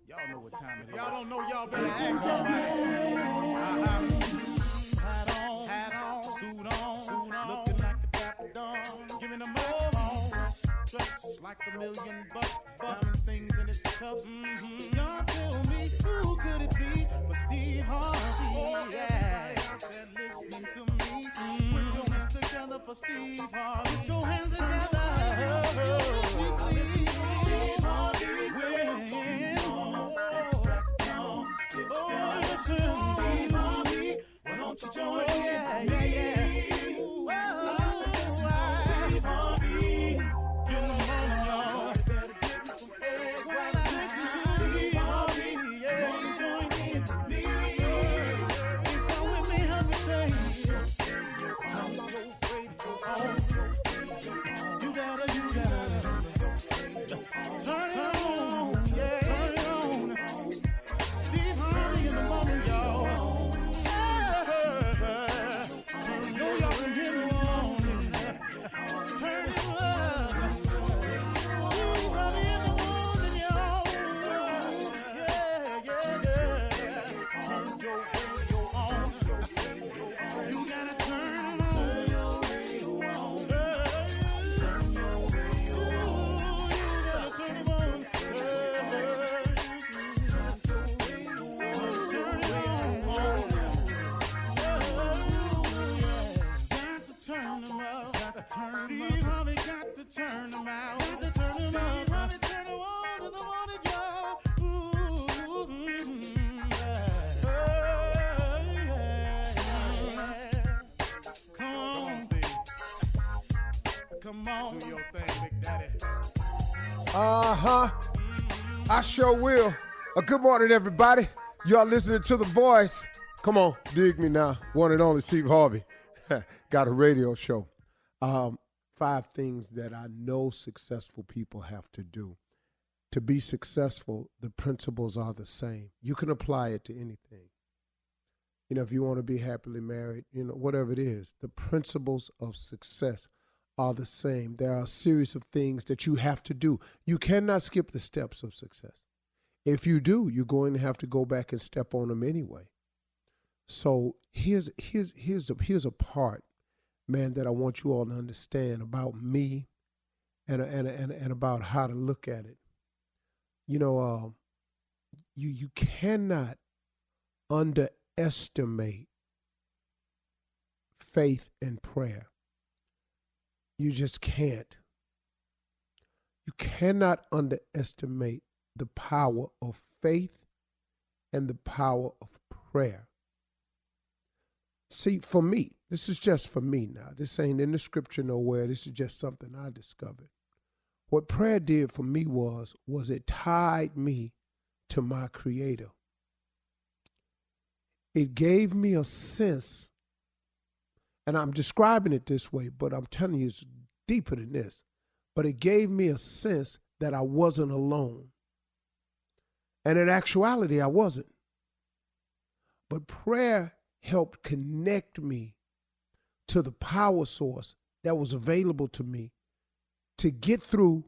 Y'all know what time it is. Y'all don't know, y'all better ask somebody. Hat on, suit on, looking like a dapper dawn. Giving them all dressed like $1,000,000. Diamond things in its cuffs. Y'all tell me who could it be but Steve Harvey? Yeah, listening to me. Put your hands together for Steve Harvey. Put your hands together. Steve Harvey. Oh, listen, Steve Harvey. Why don't you join me? Yeah. Steve Harvey. Get on, y'all. Better give me some eggs while I listen to Steve Harvey. Yeah, join in with me. Come with me, help me say. You gotta turn it on, yeah. Turn it on. Steve Harvey in the morning, y'all. I know y'all can hear me on. Turn it up. Steve Harvey in the morning, y'all. Yeah. Turn your radio on. You gotta turn your radio on. Turn your radio on. You gotta turn it on. Turn them up, Steve Harvey got to turn them out. Got to turn them out. Steve Harvey turn them on in the morning, y'all. Come on, Steve. Come on, do your thing, Big Daddy. I sure will. Good morning, everybody. Y'all listening to The Voice. Come on, dig me now. One and only Steve Harvey. Got a radio show. 5 things that I know successful people have to do. To be successful, the principles are the same. You can apply it to anything. You know, if you want to be happily married, you know, whatever it is, the principles of success are the same. There are a series of things that you have to do. You cannot skip the steps of success. If you do, you're going to have to go back and step on them anyway. So here's a part, man, that I want you all to understand about me and about how to look at it. You know, you cannot underestimate faith and prayer. You just can't. You cannot underestimate the power of faith and the power of prayer. See, for me, this is just for me now. This ain't in the scripture nowhere. This is just something I discovered. What prayer did for me was it tied me to my Creator. It gave me a sense, and I'm describing it this way, but I'm telling you it's deeper than this. But it gave me a sense that I wasn't alone. And in actuality, I wasn't. But prayer helped connect me to the power source that was available to me to get through,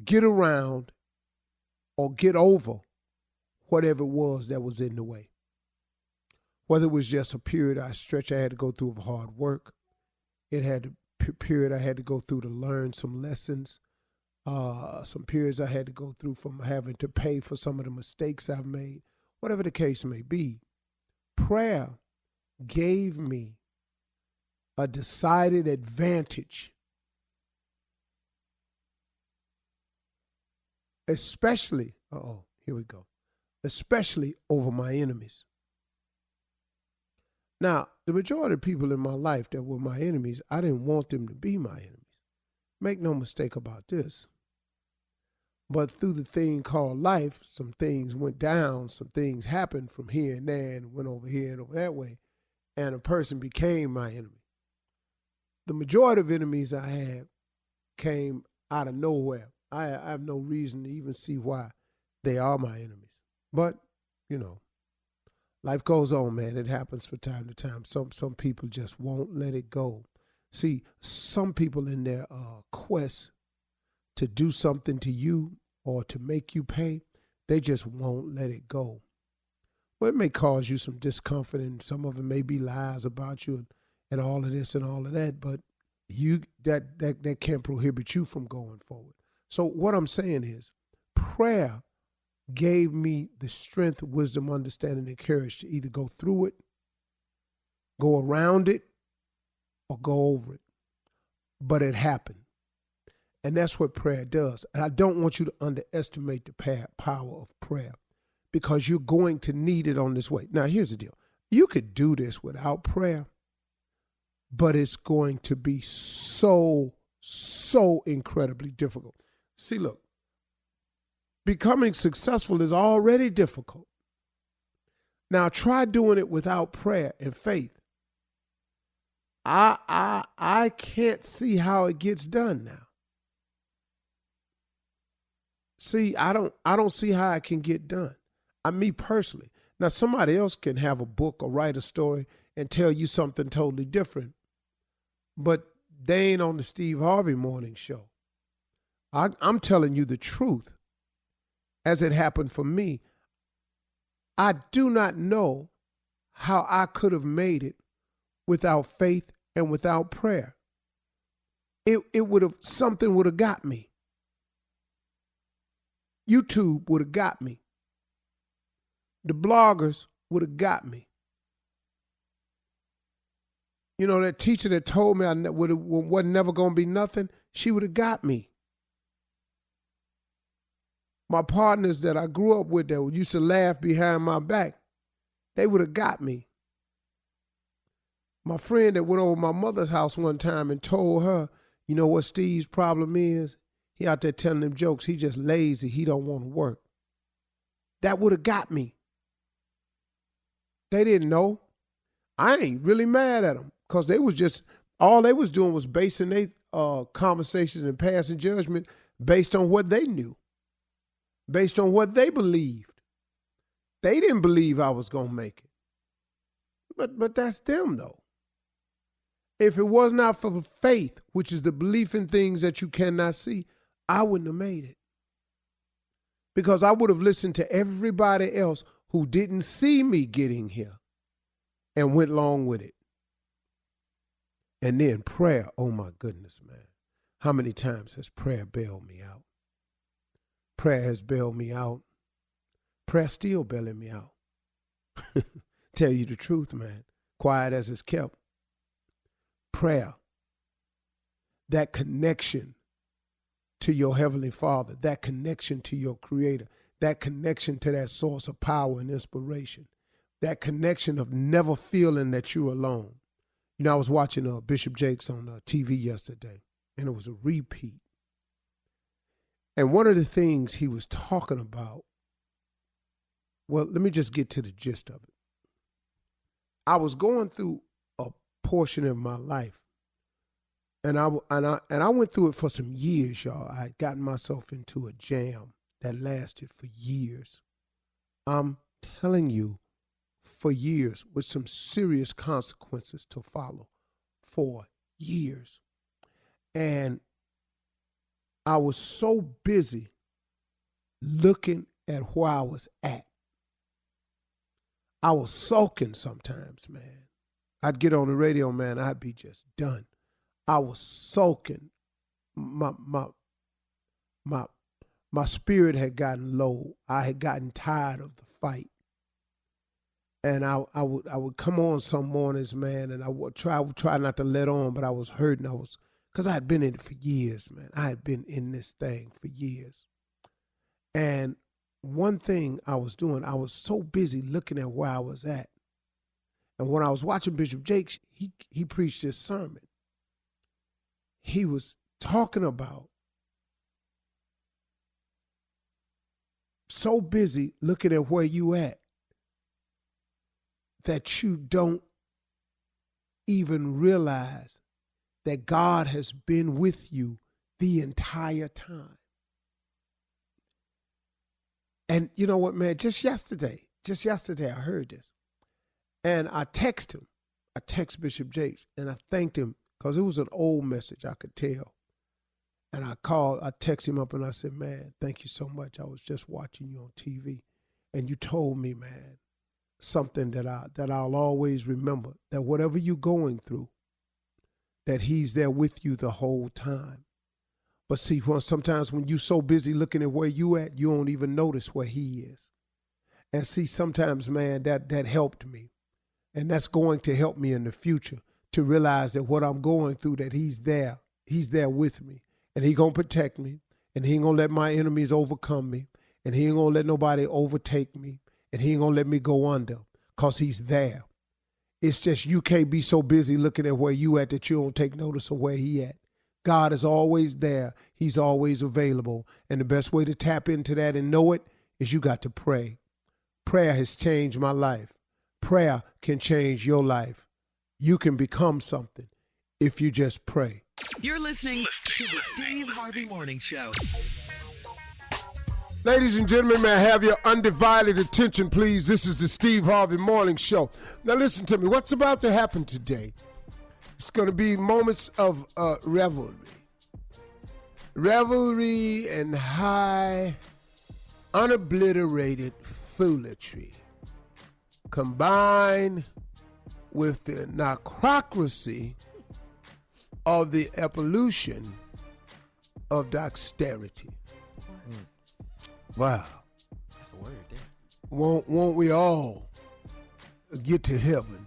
get around, or get over whatever it was that was in the way. Whether it was just a period I had to go through of hard work, it had a period I had to go through to learn some lessons, some periods I had to go through from having to pay for some of the mistakes I've made, whatever the case may be. Prayer gave me a decided advantage, especially over my enemies. Now, the majority of people in my life that were my enemies, I didn't want them to be my enemies. Make no mistake about this. But through the thing called life, some things went down, some things happened from here and there and went over here and over that way, and a person became my enemy. The majority of enemies I had came out of nowhere. I have no reason to even see why they are my enemies. But, you know, life goes on, man. It happens from time to time. Some people just won't let it go. See, some people in their quest to do something to you or to make you pay, they just won't let it go. Well, it may cause you some discomfort, and some of it may be lies about you and all of this and all of that, but that can't prohibit you from going forward. So what I'm saying is, prayer gave me the strength, wisdom, understanding, and courage to either go through it, go around it, or go over it. But it happened. And that's what prayer does. And I don't want you to underestimate the power of prayer, because you're going to need it on this way. Now, here's the deal. You could do this without prayer, but it's going to be so incredibly difficult. See, look, becoming successful is already difficult. Now, try doing it without prayer and faith. I can't see how it gets done now. See, I don't see how it can get done. Me personally. Now, somebody else can have a book or write a story and tell you something totally different, but they ain't on the Steve Harvey Morning Show. I'm telling you the truth as it happened for me. I do not know how I could have made it without faith and without prayer. Something would have got me. YouTube would have got me. The bloggers would have got me. You know, that teacher that told me I wasn't never going to be nothing, she would have got me. My partners that I grew up with that used to laugh behind my back, they would have got me. My friend that went over to my mother's house one time and told her, you know what Steve's problem is? He out there telling them jokes. He just lazy. He don't want to work. That would have got me. They didn't know. I ain't really mad at them, because they was just, all they was doing was basing their conversations and passing judgment based on what they knew, based on what they believed. They didn't believe I was going to make it. But that's them, though. If it was not for faith, which is the belief in things that you cannot see, I wouldn't have made it. Because I would have listened to everybody else who didn't see me getting here and went along with it. And then prayer, oh my goodness, man. How many times has prayer bailed me out? Prayer has bailed me out. Prayer still bailing me out. Tell you the truth, man. Quiet as it's kept. Prayer, that connection to your Heavenly Father, that connection to your Creator, that connection to that source of power and inspiration, that connection of never feeling that you're alone. You know, I was watching Bishop Jakes on TV yesterday, and it was a repeat. And one of the things he was talking about, well, let me just get to the gist of it. I was going through a portion of my life, and I went through it for some years, y'all. I had gotten myself into a jam that lasted for years. I'm telling you, for years, with some serious consequences to follow, for years. And I was so busy looking at where I was at. I was sulking sometimes, man. I'd get on the radio, man, I'd be just done. I was sulking. My spirit had gotten low. I had gotten tired of the fight. And I would come on some mornings, man, and I would try not to let on, but I was hurting. Because I had been in it for years, man. I had been in this thing for years. And one thing I was doing, I was so busy looking at where I was at. And when I was watching Bishop Jakes, he preached this sermon. He was talking about so busy looking at where you at that you don't even realize that God has been with you the entire time. And you know what, man, just yesterday I heard this. And I text Bishop Jakes, and I thanked him because it was an old message, I could tell. And I text him up and I said, man, thank you so much. I was just watching you on TV. And you told me, man, something that I'll always remember, that whatever you're going through, that he's there with you the whole time. But see, sometimes when you're so busy looking at where you at, you don't even notice where he is. And see, sometimes, man, that helped me. And that's going to help me in the future to realize that what I'm going through, that he's there with me. And he going to protect me. And he ain't going to let my enemies overcome me. And he ain't going to let nobody overtake me. And he ain't going to let me go under, because he's there. It's just you can't be so busy looking at where you at that you don't take notice of where he at. God is always there. He's always available. And the best way to tap into that and know it is you got to pray. Prayer has changed my life. Prayer can change your life. You can become something if you just pray. You're listening to the Steve Harvey Morning Show. Ladies and gentlemen, may I have your undivided attention, please? This is the Steve Harvey Morning Show. Now listen to me. What's about to happen today? It's going to be moments of revelry. Revelry and high, unobliterated foolery, combined with the narcocracy of the evolution of dexterity. Wow. That's a word there. Won't we all get to heaven?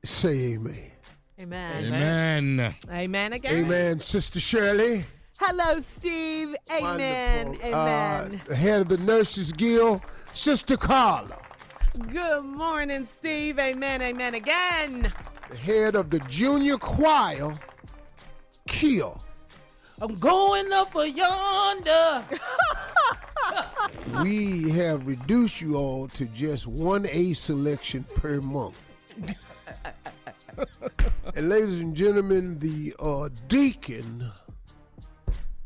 Say amen. Amen. Amen. Amen again. Amen, Sister Shirley. Hello, Steve. Amen. Wonderful. Amen. The head of the Nurses Guild, Sister Carla. Good morning, Steve. Amen. Amen again. The head of the junior choir, Kia. I'm going up a yonder. We have reduced you all to just one A selection per month. And ladies and gentlemen, the deacon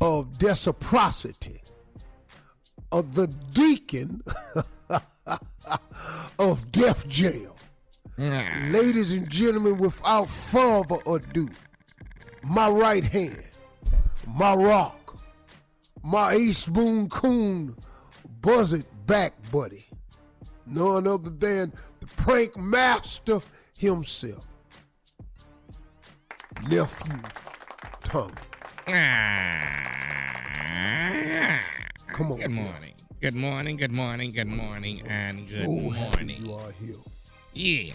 of reciprocity, the deacon of Death Jail. Ladies and gentlemen, without further ado, my right hand, my rock, my ace boon coon, buzzard back buddy, none other than the prank master himself, nephew Tommy. Come on. Good morning. Good morning, good morning, good morning, and good morning. You are here. Yeah.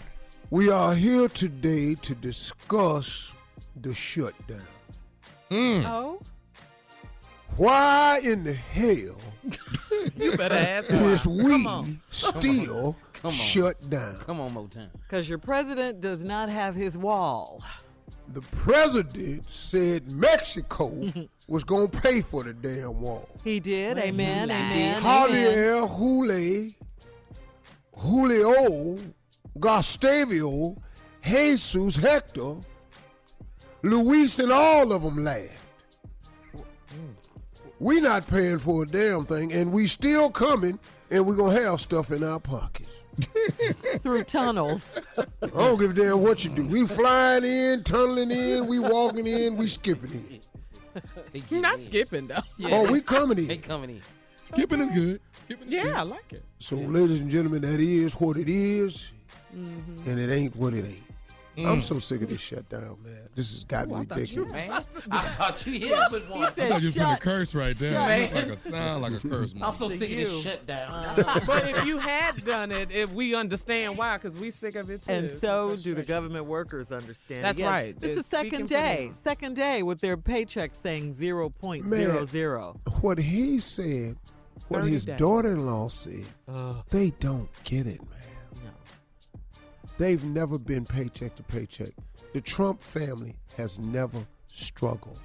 We are here today to discuss the shutdown. Oh? Why in the hell You better ask is we on. still shut down? Come on, Motown. Because your president does not have his wall. The president said Mexico was going to pay for the damn wall. He did. Amen. Amen. Javier Julio, Gustavio, Jesus, Hector, Luis, and all of them laughed. We not paying for a damn thing, and we still coming, and we going to have stuff in our pockets. Through tunnels. I don't give a damn what you do. We flying in, tunneling in, we walking in, we skipping in. You're not skipping, though. Yeah, Oh, we coming they in. coming in. Skipping is good. Skipping is good. Yeah, I like it. So, ladies and gentlemen, that is what it is, and it ain't what it ain't. I'm so sick of this shutdown, man. This has gotten ridiculous. Man, I thought you hit it with one. I thought you was going Shut. to curse right there. Man. That's like a sound like a curse. I'm so To sick of this you. shutdown. But if you had done it, if we understand why, because we sick of it too. And so do the government workers understand. That's Again, right. This is It's second speaking for day. them. Second day with their paychecks saying 0.00. What he said, what 30 his days. daughter-in-law said, they don't get it, man. No. They've never been paycheck to paycheck. The Trump family has never struggled.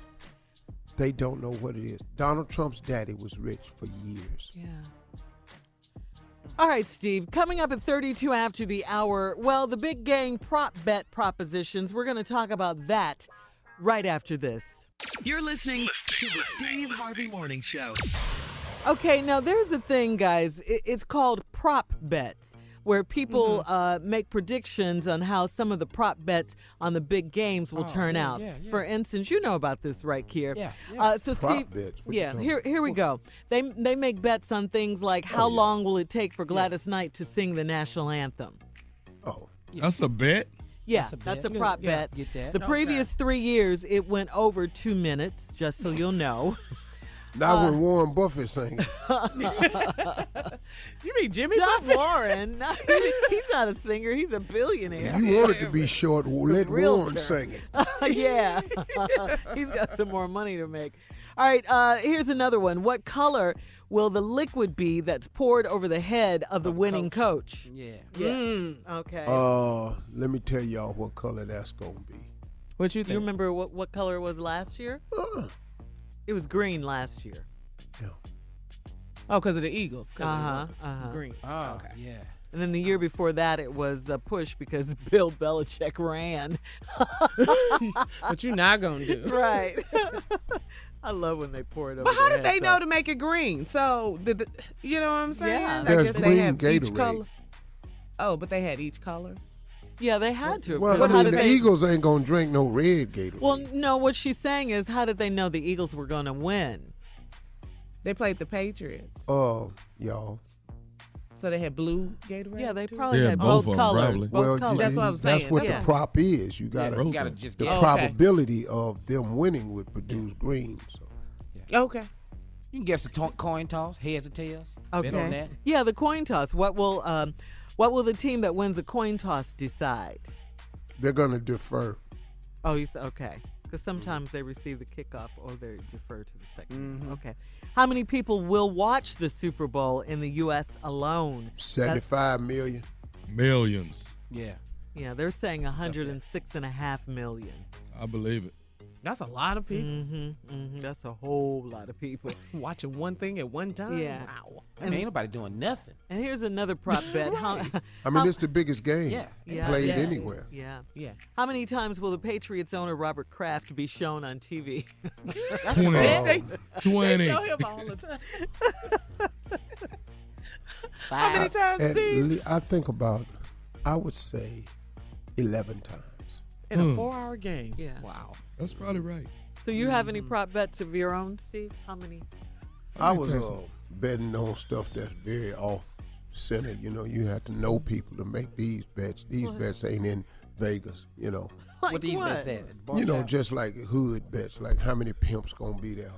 They don't know what it is. Donald Trump's daddy was rich for years. Yeah. All right, Steve. Coming up at 32 after the hour, well, the big gang prop bet propositions. We're going to talk about that right after this. You're listening to the Steve Harvey Morning Show. Okay, now there's a thing, guys. It's called prop bets. where people make predictions on how some of the prop bets on the big games will turn out. yeah. For instance, you know about this, right, Kier? Yeah. So Prop Steve, bets? What you talking here we go. They make bets on things like how long will it take for Gladys Knight to sing the national anthem? Oh, That's a bet. Yeah, That's a that's a bet. prop Yeah, bet. get that. The previous 3 years, it went over 2 minutes, just so you'll know. not when Warren Buffett sang. You mean Jimmy Not Buffett? Warren. He's not a singer. He's a billionaire. You want it to be short, let Realtor. Warren sing it. Yeah. He's got some more money to make. All right, here's another one. What color will the liquid be that's poured over the head of the winning coach? Yeah. Okay. Let me tell y'all what color that's going to be. What you you think? remember what color it was last year? It was green last year. Yeah. Oh, because of the Eagles. 'cause Uh-huh, they won. Green. Oh, yeah. And then the year before that, it was a push because Bill Belichick ran. But you're not going to do. Right. I love when they pour it over But how their did they heads know up. to make it green? So, you know what I'm saying? Yeah. I There's guess they green have each Gatorade. color. Oh, but they had each color? Yeah, they had to. Well, But I how mean, did the they- Eagles ain't going to drink no red Gatorade. Well, no, what she's saying is, how did they know the Eagles were going to win? They played the Patriots. Y'all. So they had blue Gatorade? Yeah, they too? probably Yeah, had both both of 'em, colors. probably. Both Well, colors. That's what I'm that's saying. what Yeah. the prop is. You got You to got to just the get Okay. probability of them winning would produce green. So. Okay. You can guess the coin toss, heads or tails. Bet on that. Yeah, the coin toss. What will the team that wins the coin toss decide? They're going to defer. Oh, you said okay. Because sometimes they receive the kickoff or they defer to the second. Mm-hmm. Okay. How many people will watch the Super Bowl in the U.S. alone? 75 million. Millions. Yeah. Yeah, they're saying 106.5 million. I believe it. That's a lot of people. That's a whole lot of people. Watching one thing at one time? Yeah. Wow. I mean, ain't nobody doing nothing. And here's another prop bet. I mean, it's the biggest game Yeah. played yeah, anywhere. Yeah. Yeah. How many times will the Patriots owner Robert Kraft be shown on TV? That's a 20. bet. 20. Show him all the time. How How many times, Steve? I think about, I would say, 11 times. In a 4-hour game? Yeah. Wow. That's probably right. So you have any prop bets of your own, Steve? How many? I me was tell you something. betting on stuff that's very off center. You know, you have to know people to make these bets. These bets ain't in Vegas, you know. Like What these bets at? You know, just like hood bets, like how many pimps gonna be there.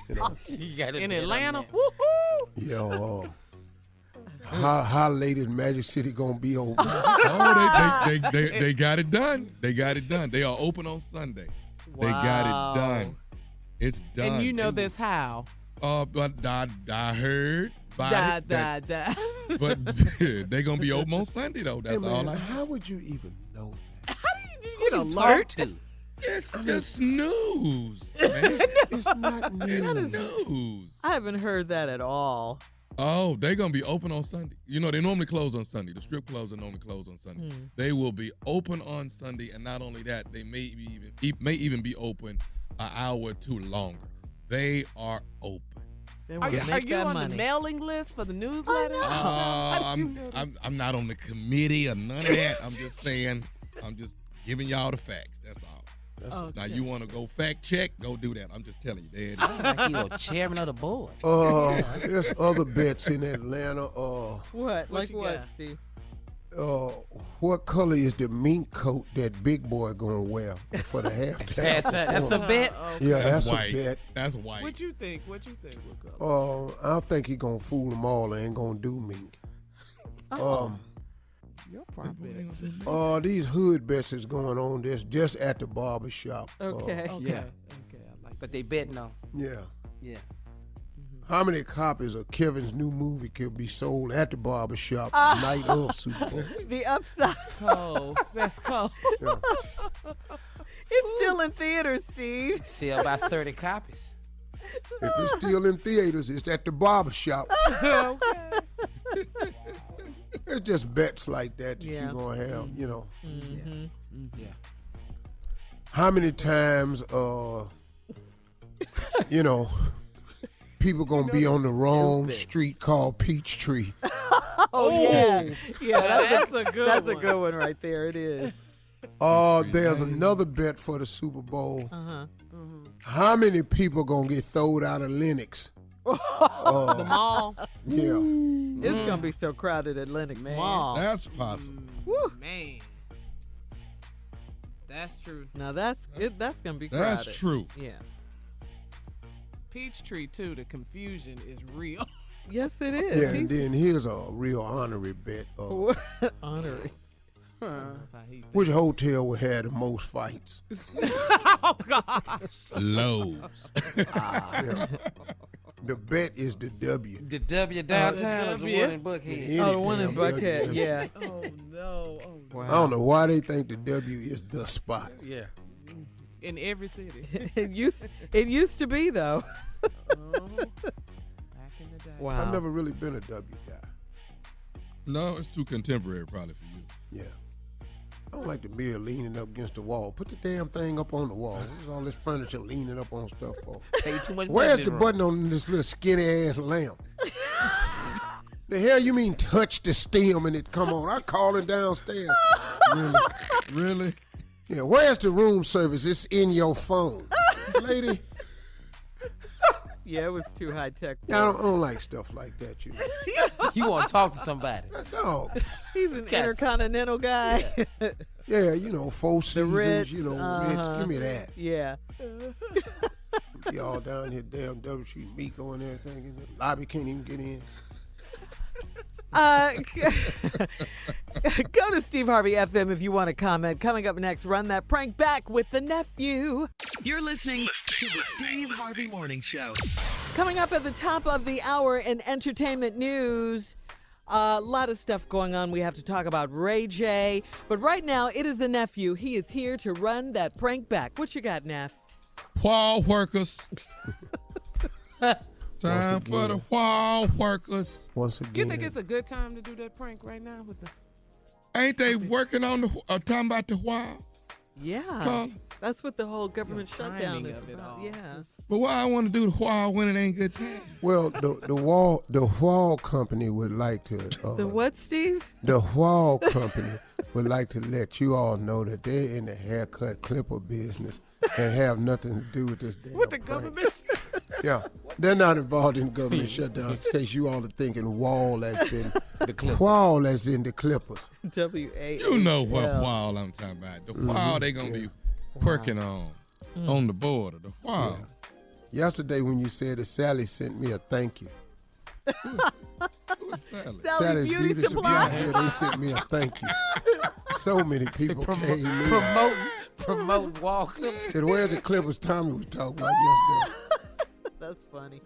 You know, You gotta In bet on Atlanta? that. Woohoo! you know, how late is Magic City gonna be open? Oh, they got it done. They got it done. They are open on Sunday. They got it done. It's done. And you know this how? But I heard. Da, about da, it, da. But they gonna be open on Sunday though. That's Hey, all man, I know. how would you even know that? You Who know, you alert. talk to? It's just news. Man. It's not news. News. I haven't heard that at all. Oh, they're gonna be open on Sunday. You know, they normally close on Sunday. The strip clubs are normally closed on Sunday. They will be open on Sunday, and not only that, they may even be open an hour or two longer. They are open. They Are want you, to are make you that on money. the mailing list for the newsletter? I'm not on the committee or none of that. I'm just saying, I'm just giving y'all the facts. That's all. Now you want to go fact check? Go do that. I'm just telling you. There it is. Like you a chairman of the board. There's other bets in Atlanta. What? Like you what, got? Steve? What color is the mink coat that Big Boy gonna wear for the halftime? That's a bet. Yeah, that's white. a bet. That's white. What you think? What color? I think he gonna fool them all and ain't gonna do mink. Your prop bets. These hood bets is going on. This just at the barber shop. Okay. Yeah. Okay, I like But they betting on. Yeah. Yeah. How many copies of Kevin's new movie could be sold at the barber shop the night of Super Bowl? The upside. cold. That's cold. Yeah. It's still in theaters, Steve. Sell about 30 copies. If it's still in theaters, it's at the barber shop. It's just bets like that Yeah. you're gonna have, you know. Yeah. How many times, you know, people gonna be on the wrong street called Peachtree Oh, yeah. Yeah, That's a good That's one. a good one right there. It is. There's another bet for the Super Bowl. Uh-huh. How many people gonna get thrown out of Lennox? The mall. Yeah. It's going to be so crowded at Lennox Mall. That's possible. Woo. Man. That's true. Now, that's going to be crowded. That's true. Yeah. Peachtree, too, the confusion is real. Yes, it is. Yeah, and then here's a real honorary bet. Honorary. Which hotel will have the most fights? Oh, gosh. Lowe's. Yeah. The bet is the W. The W downtown is the W. one in Buckhead. Any Oh, the one in damn Buckhead. W. Yeah. Oh, no. Oh, Wow. I don't know why they think the W is the spot. Yeah. in every city. It used to be, though. Back in the day. Wow. I've never really been a W guy. No, it's too contemporary probably for you. Yeah. I don't like the mirror leaning up against the wall. Put the damn thing up on the wall. What's all this furniture leaning up on stuff for? Pay too much Where's money the to button on this little skinny ass lamp? The hell you mean touch the stem and it come on? I call it downstairs. Really? Really? Yeah, where's the room service? It's in your phone. Lady, Yeah, it was too high tech. I don't like stuff like that, you know. You want to talk to somebody. No. He's an Gotcha. intercontinental guy. Yeah, you know, Four Seasons, Ritz, you know, Ritz. uh-huh. Give me that. Yeah. Y'all down here, damn W Street, Miko and everything. And the lobby can't even get in. Go to Steve Harvey FM if you want to comment. Coming up next, run that prank back with the nephew. You're listening to the Steve Harvey Morning Show. Coming up at the top of the hour in entertainment news, a lot of stuff going on. We have to talk about Ray J. But right now, it is the nephew. He is here to run that prank back. What you got, Neff? Wall workers. Time Once for the again. wall workers. Once You again. think it's a good time to do that prank right now with the Ain't they working on the talking about the wall? Yeah. Carla? That's what the whole government shutdown timing is of it about. all. Yeah. But why I want to do the wall when it ain't good time? Well, the wall company would like to. The what, Steve? The wall company would like to let you all know that they're in the haircut clipper business and have nothing to do with this damn with the prank. government? Yeah, they're not involved in government shutdown. In case you all are thinking wall as in The clip. wall as in the clippers. WA. You know what wall I'm talking about. The wall they gonna be working on the border. The wall. Yesterday when you said that Sally sent me a thank you. Who is Sally? Sally Beauty Supply. Yeah, they sent me a thank you. So many people came in. Promoting wall clip. Said, where's the clippers Tommy was talking about yesterday? That's funny.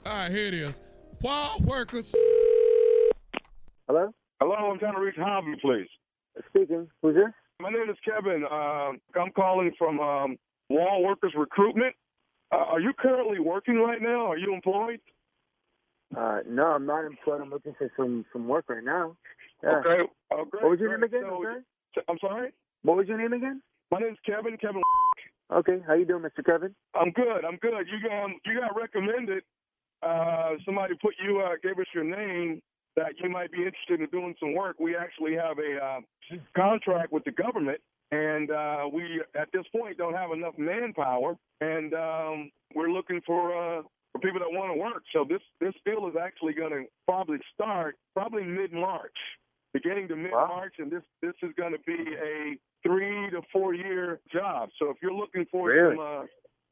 All right, here it is. Wall workers. Hello? Hello, I'm trying to reach Harvey, please. Speaking. Who's this? My name is Kevin. I'm calling from Wall Workers Recruitment. Are you currently working right now? Are you employed? No, I'm not employed. I'm looking for some work right now. Yeah. Okay. Great, What was your name great. again? So, I'm sorry? What was your name again? My name's Kevin. Kevin. Okay. How you doing, Mr. Kevin? I'm good. You got recommended. Somebody gave us your name that you might be interested in doing some work. We actually have a contract with the government, and we at this point don't have enough manpower, and we're looking for people that want to work. So this deal is actually going to probably start mid-March, beginning to mid-March, and this is going to be a 3 to 4 year job. So if you're looking for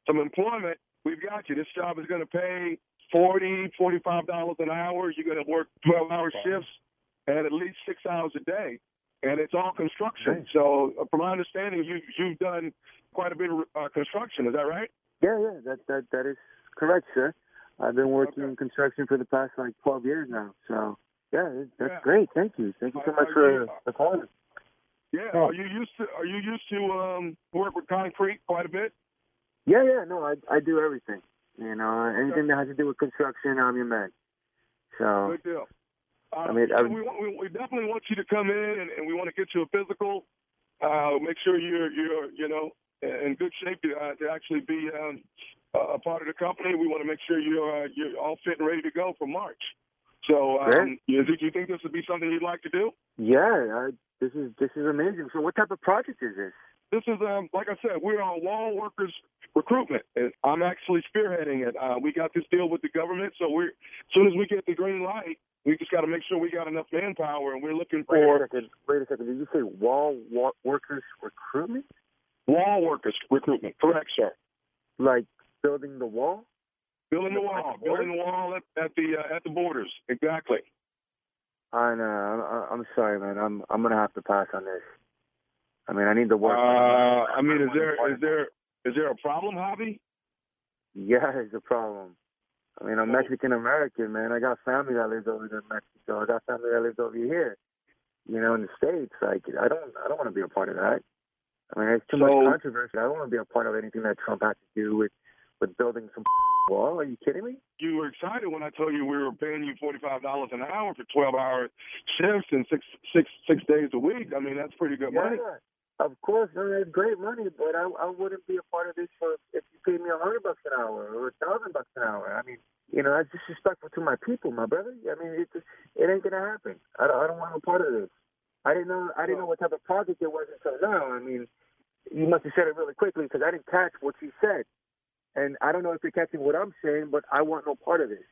some employment, we've got you. This job is going to pay $45 an hour. You're going to work 12-hour shifts and at least 6 hours a day, and it's all construction. So from my understanding, you've done quite a bit of construction. Is that right? Yeah, that is correct, sir. I've been working in construction for the past 12 years now. So yeah, that's great. Thank you. Thank you so much for calling. Yeah. Are you used to work with concrete quite a bit? Yeah. No, I do everything. You know, anything that has to do with construction, I'm your man. So good deal. We definitely want you to come in, and we want to get you a physical. Make sure you're in good shape to actually be a part of the company. We want to make sure you're all fit and ready to go for March. So, do you think this would be something you'd like to do? Yeah, this is amazing. So what type of project is this? This is, like I said, we're on wall workers recruitment. And I'm actually spearheading it. We got this deal with the government, so as soon as we get the green light, we just got to make sure we got enough manpower, and we're looking for... Wait a second. Did you say wall workers recruitment? Wall workers recruitment, correct, sir. Like building the wall? Building the wall at the borders, exactly. I know. I'm sorry, man. I'm gonna have to pass on this. I mean, I need to work. Is there a problem, Javi? Yeah, it's a problem. I mean, I'm Mexican American, man. I got family that lives over there in Mexico. I got family that lives over here. You know, in the States. Like, I don't want to be a part of that. I mean, it's too much controversy. I don't want to be a part of anything that Trump has to do with building some wall. Are you kidding me? You were excited when I told you we were paying you $45 an hour for 12-hour shifts and six days a week. I mean, that's pretty good money. Of course, I mean, it's great money, but I wouldn't be a part of this if you paid me $100 an hour or $1,000 an hour. I mean, you know, that's disrespectful to my people, my brother. I mean, it ain't gonna happen. I don't want no part of this. I didn't know what type of project it was until now. I mean, you must have said it really quickly because I didn't catch what you said. And I don't know if you're catching what I'm saying, but I want no part of this.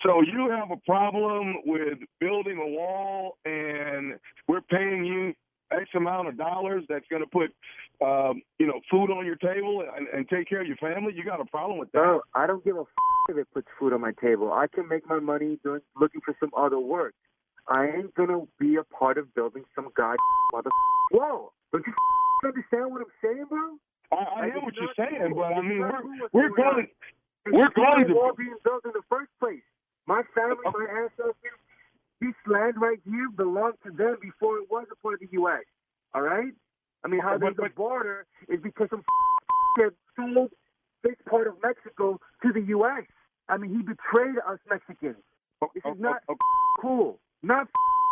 So you have a problem with building a wall, and we're paying you X amount of dollars that's going to put, food on your table and take care of your family? You got a problem with that? No, I don't give a if it puts food on my table. I can make my money looking for some other work. I ain't going to be a part of building some mother wall. Don't you understand what I'm saying, bro? I hear what you're saying, but I mean, we're going to wall being built in the first place. My family, my ancestors, this land right here belonged to them before it was a part of the U.S. All right? I mean, how there's a border is because some sold this part of Mexico to the U.S. I mean, he betrayed us Mexicans. This is not cool. Not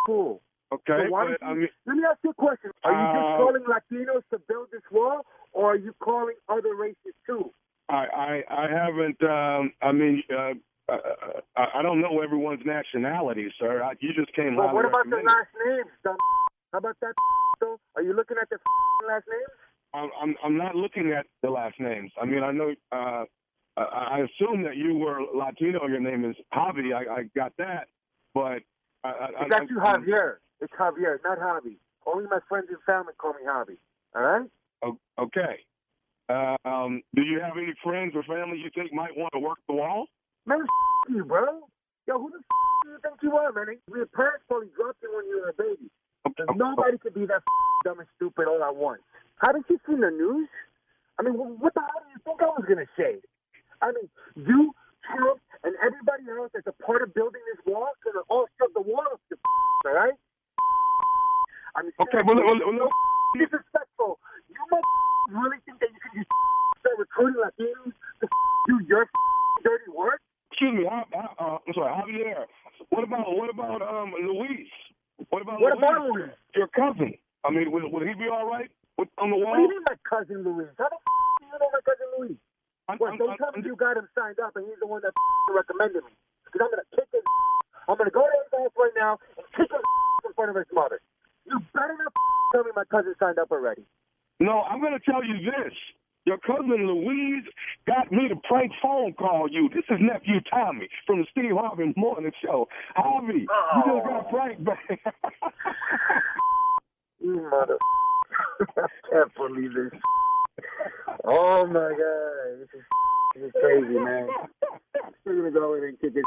cool. Okay, so let me ask you a question. Are you just calling Latinos to build this wall, or are you calling other races too? I haven't. I don't know everyone's nationality, sir. You just came. Well, what about the last names? How about that? Are you looking at the last names? I'm not looking at the last names. I mean, I know. I assume that you were Latino. Your name is Javi. I got that, but it's actually Javier. It's Javier, not Javi. Only my friends and family call me Javi. All right? Okay. Do you have any friends or family you think might want to work the wall? Man, you, bro. Yo, who the do you think you are, man? Your parents probably dropped you when you were a baby. Nobody could be that dumb and stupid all at once. Haven't you seen the news? I mean, what the hell do you think I was going to say? I mean, you, Trump, and everybody else that's a part of building this wall could have all shut the wall up, all right? I mean, okay, well, disrespectful. You really think that you can just start recruiting Latinos to do your dirty work? Excuse me, I'm sorry, Javier. What about Luis? What about Luis? Your cousin. I mean, would he be all right on the wall? What do you mean my cousin Luis? How the do you know my cousin Luis? Don't tell me you got him signed up and he's the one that recommended me. Because I'm going to kick his I'm going to go to his house right now and kick his in front of his mother. You better not tell me my cousin signed up already. No, I'm going to tell you this. Your cousin Louise got me to prank phone call you. This is nephew Tommy from the Steve Harvey Morning Show. Harvey, you just got pranked back. You mother. I can't believe this. Oh my God, this is crazy, man. We're gonna go in and kick it.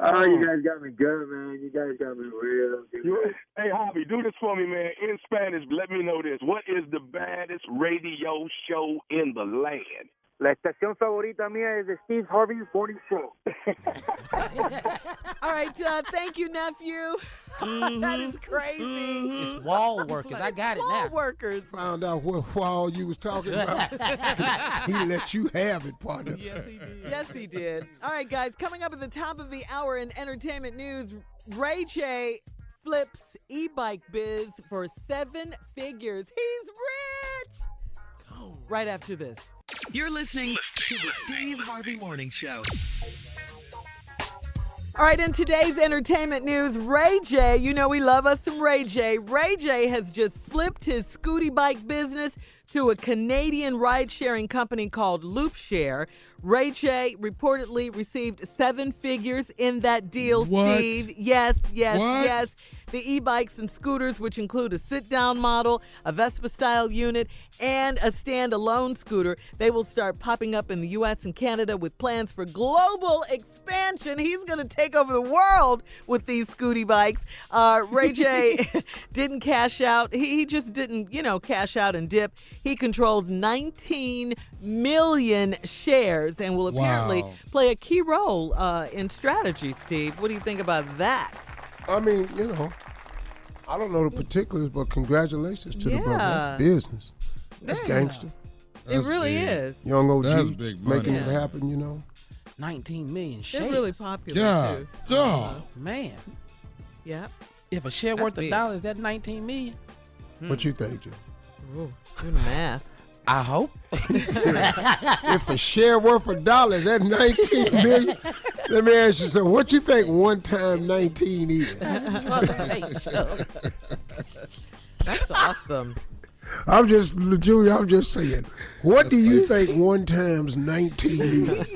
Oh, you guys got me good, man. You guys got me real good. Hey, Javi, do this for me, man. In Spanish, let me know this. What is the baddest radio show in the land? La estación favorita mía is the Steve Harvey Morning Show. All right, thank you, nephew. That is crazy. It's wall workers. I got it now. Wall workers. Found out what wall you was talking about. He let you have it, partner. Yes, he did. Yes, he did. All right, guys, coming up at the top of the hour in entertainment news, Ray J flips e-bike biz for 7 figures. He's rich. Right after this. You're listening to the Steve Harvey Morning Show. All right, in today's entertainment news, Ray J, you know we love us some Ray J. Ray J has just flipped his scooty bike business to a Canadian ride-sharing company called Loopshare. Ray J reportedly received 7 figures in that deal, What? Steve. Yes. What? The e-bikes and scooters, which include a sit-down model, a Vespa-style unit, and a stand-alone scooter, they will start popping up in the U.S. and Canada with plans for global expansion. He's going to take over the world with these scooty bikes. Ray J didn't cash out. He just didn't, cash out and dip. He controls 19 million shares and will apparently play a key role in strategy, Steve. What do you think about that? I mean, I don't know the particulars, but congratulations to the brother. That's business. That's gangster. It really is. Young OG That's big money. making it happen, 19 million shares. They're really popular, too. Man. Yep. If a share worth $1, that's 19 million. What you think, Joe? Ooh, do the math. I hope. If a share worth $1, that's 19 million. Let me ask you something. What you think 1 time 19 is? That's awesome. I'm just saying. What do you think 1 times 19 is?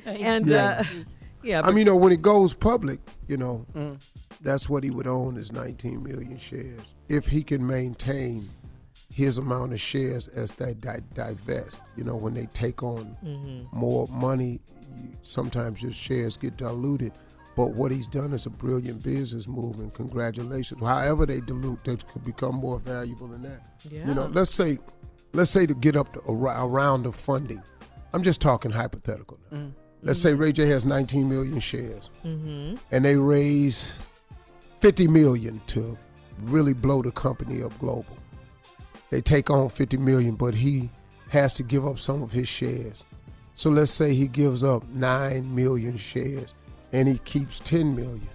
And I mean, when it goes public, that's what he would own is 19 million shares. If he can maintain his amount of shares as they divest, when they take on more money, sometimes your shares get diluted. But what he's done is a brilliant business move, and congratulations. However they dilute, they could become more valuable than that. Yeah. Let's say to get up to a round of funding. I'm just talking hypothetical now. Let's say Ray J has 19 million shares, and they raise 50 million to really blow the company up global. They take on 50 million, but he has to give up some of his shares. So let's say he gives up 9 million shares and he keeps 10 million.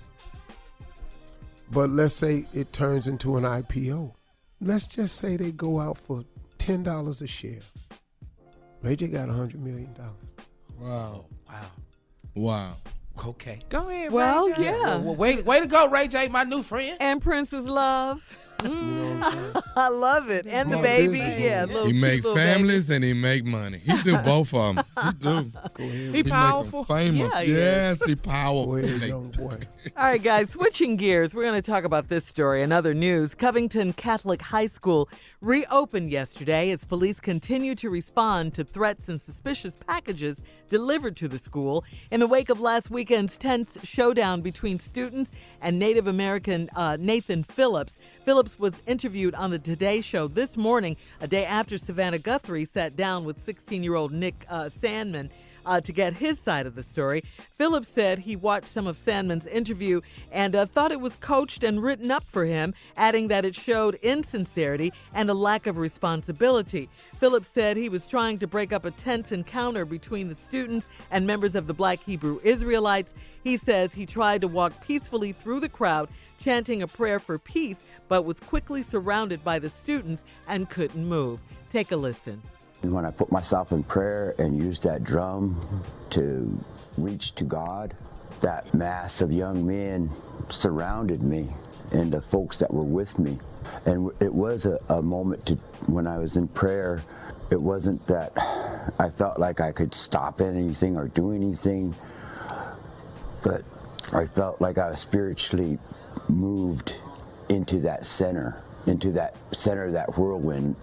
But let's say it turns into an IPO. Let's just say they go out for $10 a share. Ray J got $100 million. Wow. Okay. Go ahead, Well, Ray J. yeah. Well, way to go, Ray J, my new friend. And Princess Love. You know what I'm saying? I love it. And the Small baby. business, Yeah, man. little He cute make little families and he make money. He do both of them. He do. Go ahead. He powerful. Famous. Yeah, he is. Yes, he powerful. Go ahead, young boy. All right, guys, switching gears, we're going to talk about this story. Another news. Covington Catholic High School reopened yesterday as police continue to respond to threats and suspicious packages delivered to the school in the wake of last weekend's tense showdown between students and Native American Nathan Phillips. Phillips was interviewed on the Today Show this morning, a day after Savannah Guthrie sat down with 16-year-old Nick Sandman to get his side of the story. Phillips said he watched some of Sandman's interview and thought it was coached and written up for him, adding that it showed insincerity and a lack of responsibility. Phillips said he was trying to break up a tense encounter between the students and members of the Black Hebrew Israelites. He says he tried to walk peacefully through the crowd, chanting a prayer for peace, but was quickly surrounded by the students and couldn't move. Take a listen. And when I put myself in prayer and used that drum to reach to God, that mass of young men surrounded me and the folks that were with me. And it was a moment when I was in prayer, it wasn't that I felt like I could stop anything or do anything, but I felt like I was spiritually moved into that center, that whirlwind.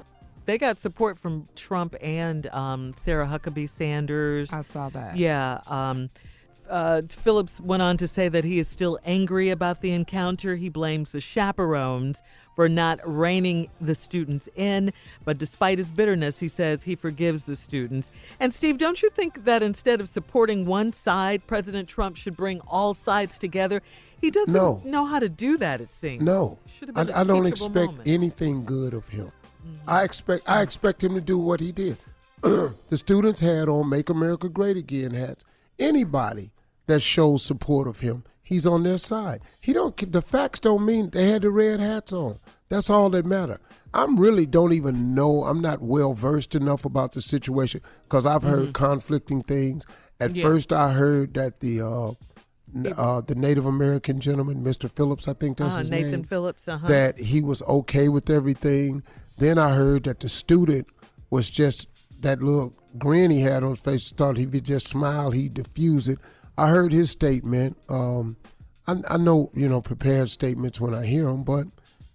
They got support from Trump and Sarah Huckabee Sanders. I saw that. Yeah. Phillips went on to say that he is still angry about the encounter. He blames the chaperones for not reining the students in. But despite his bitterness, he says he forgives the students. And Steve, don't you think that instead of supporting one side, President Trump should bring all sides together? He doesn't know how to do that, it seems. No. Should have been a I don't teachable expect moment. anything good of him. I expect him to do what he did. The students had on Make America Great Again hats. Anybody that shows support of him, he's on their side. The facts don't mean they had the red hats on. That's all that matter. Don't even know. I'm not well versed enough about the situation because I've heard conflicting things. At first, I heard that the Native American gentleman, Mr. Phillips, I think that's his Nathan name. Phillips, that he was okay with everything. Then I heard that the student was just that little grin he had on his face. Thought he would just smile, he'd diffuse it. I heard his statement. I know, prepared statements when I hear them, but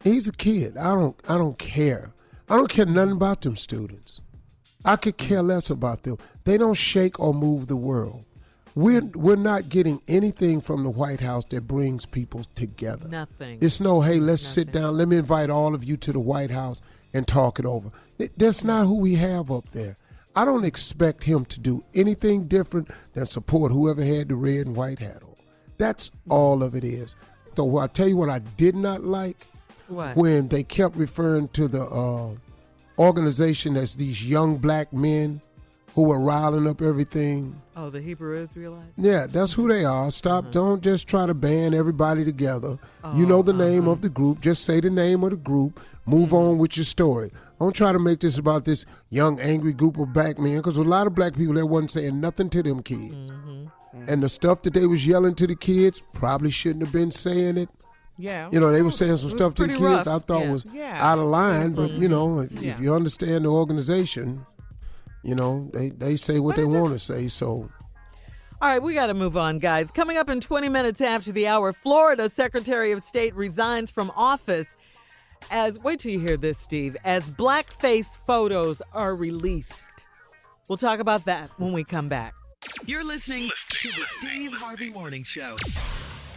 he's a kid. I don't care. I don't care nothing about them students. I could care less about them. They don't shake or move the world. We're not getting anything from the White House that brings people together. Nothing. It's hey, let's sit down. Let me invite all of you to the White House and talk it over. That's not who we have up there. I don't expect him to do anything different than support whoever had the red and white hat on. That's all of it is. So I'll tell you what I did not like. What? When they kept referring to the organization as these young black men who were riling up everything. Oh, the Hebrew Israelites? Yeah, that's who they are. Don't just try to band everybody together. You know the name of the group. Just say the name of the group. Move on with your story. Don't try to make this about this young, angry group of black men, because a lot of black people that wasn't saying nothing to them kids. And the stuff that they was yelling to the kids probably shouldn't have been saying it. Yeah. They were saying some stuff to the kids rough. I thought was out of line, but, if you understand the organization, they say what they want to say, so. All right, we got to move on, guys. Coming up in 20 minutes after the hour, Florida Secretary of State resigns from office wait till you hear this, Steve, as blackface photos are released. We'll talk about that when we come back. You're listening to the Steve Harvey Morning Show.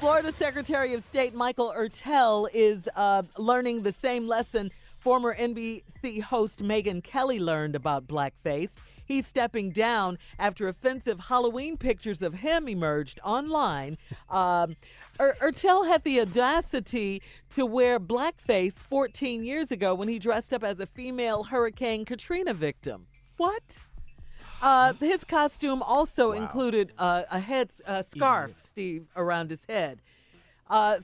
Florida Secretary of State Michael Ertel is learning the same lesson former NBC host Megyn Kelly learned about blackface. He's stepping down after offensive Halloween pictures of him emerged online. Ertel had the audacity to wear blackface 14 years ago when he dressed up as a female Hurricane Katrina victim. What? His costume also included a head scarf, Steve, around his head.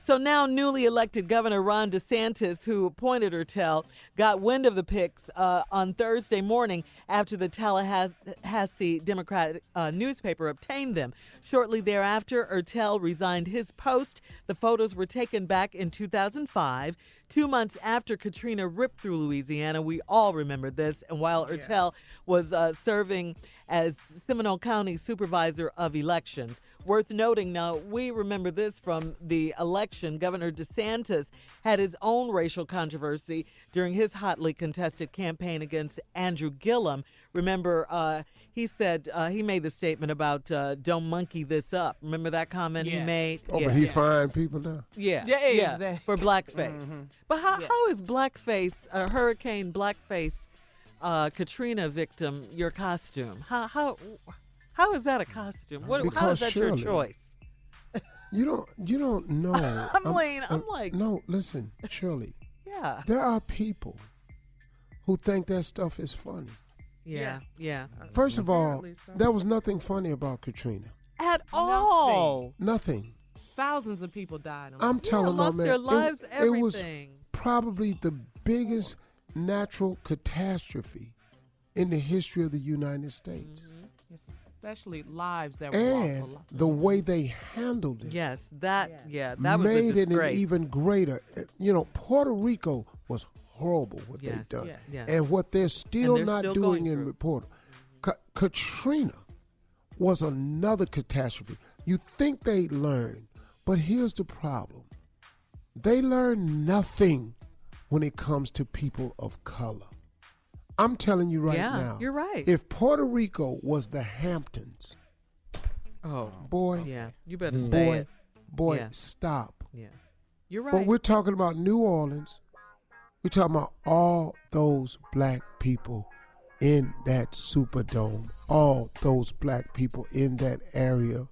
So now newly elected Governor Ron DeSantis, who appointed Ertel, got wind of the pics on Thursday morning after the Tallahassee Democrat newspaper obtained them. Shortly thereafter, Ertel resigned his post. The photos were taken back in 2005, 2 months after Katrina ripped through Louisiana. We all remember this. And while Ertel was serving as Seminole County Supervisor of Elections. Worth noting now, we remember this from the election. Governor DeSantis had his own racial controversy during his hotly contested campaign against Andrew Gillum. Remember, he said, he made the statement about don't monkey this up. Remember that comment he made? Oh, but he fined people now? Yeah, for blackface. But how is blackface, Hurricane blackface, Katrina victim, your costume? How is that a costume? How is that your choice? You don't know. I'm like. No, listen, Shirley. Yeah. There are people who think that stuff is funny. Yeah. First of all, there was nothing funny about Katrina. At all. Nothing. Thousands of people died. I'm telling you, man. Their lives, everything. It was probably the biggest natural catastrophe in the history of the United States. Especially lives that were and lost. The way they handled it. Yes, that was made a it an even greater. Puerto Rico was horrible what they've done. Yes. And what they're still not doing in Puerto Katrina was another catastrophe. You think they learned, but here's the problem. They learn nothing when it comes to people of color. I'm telling you now. You're right. If Puerto Rico was the Hamptons, boy. Yeah, you better say it. Boy, stop. Yeah, you're right. But we're talking about New Orleans. We're talking about all those black people in that Superdome. All those black people in that area,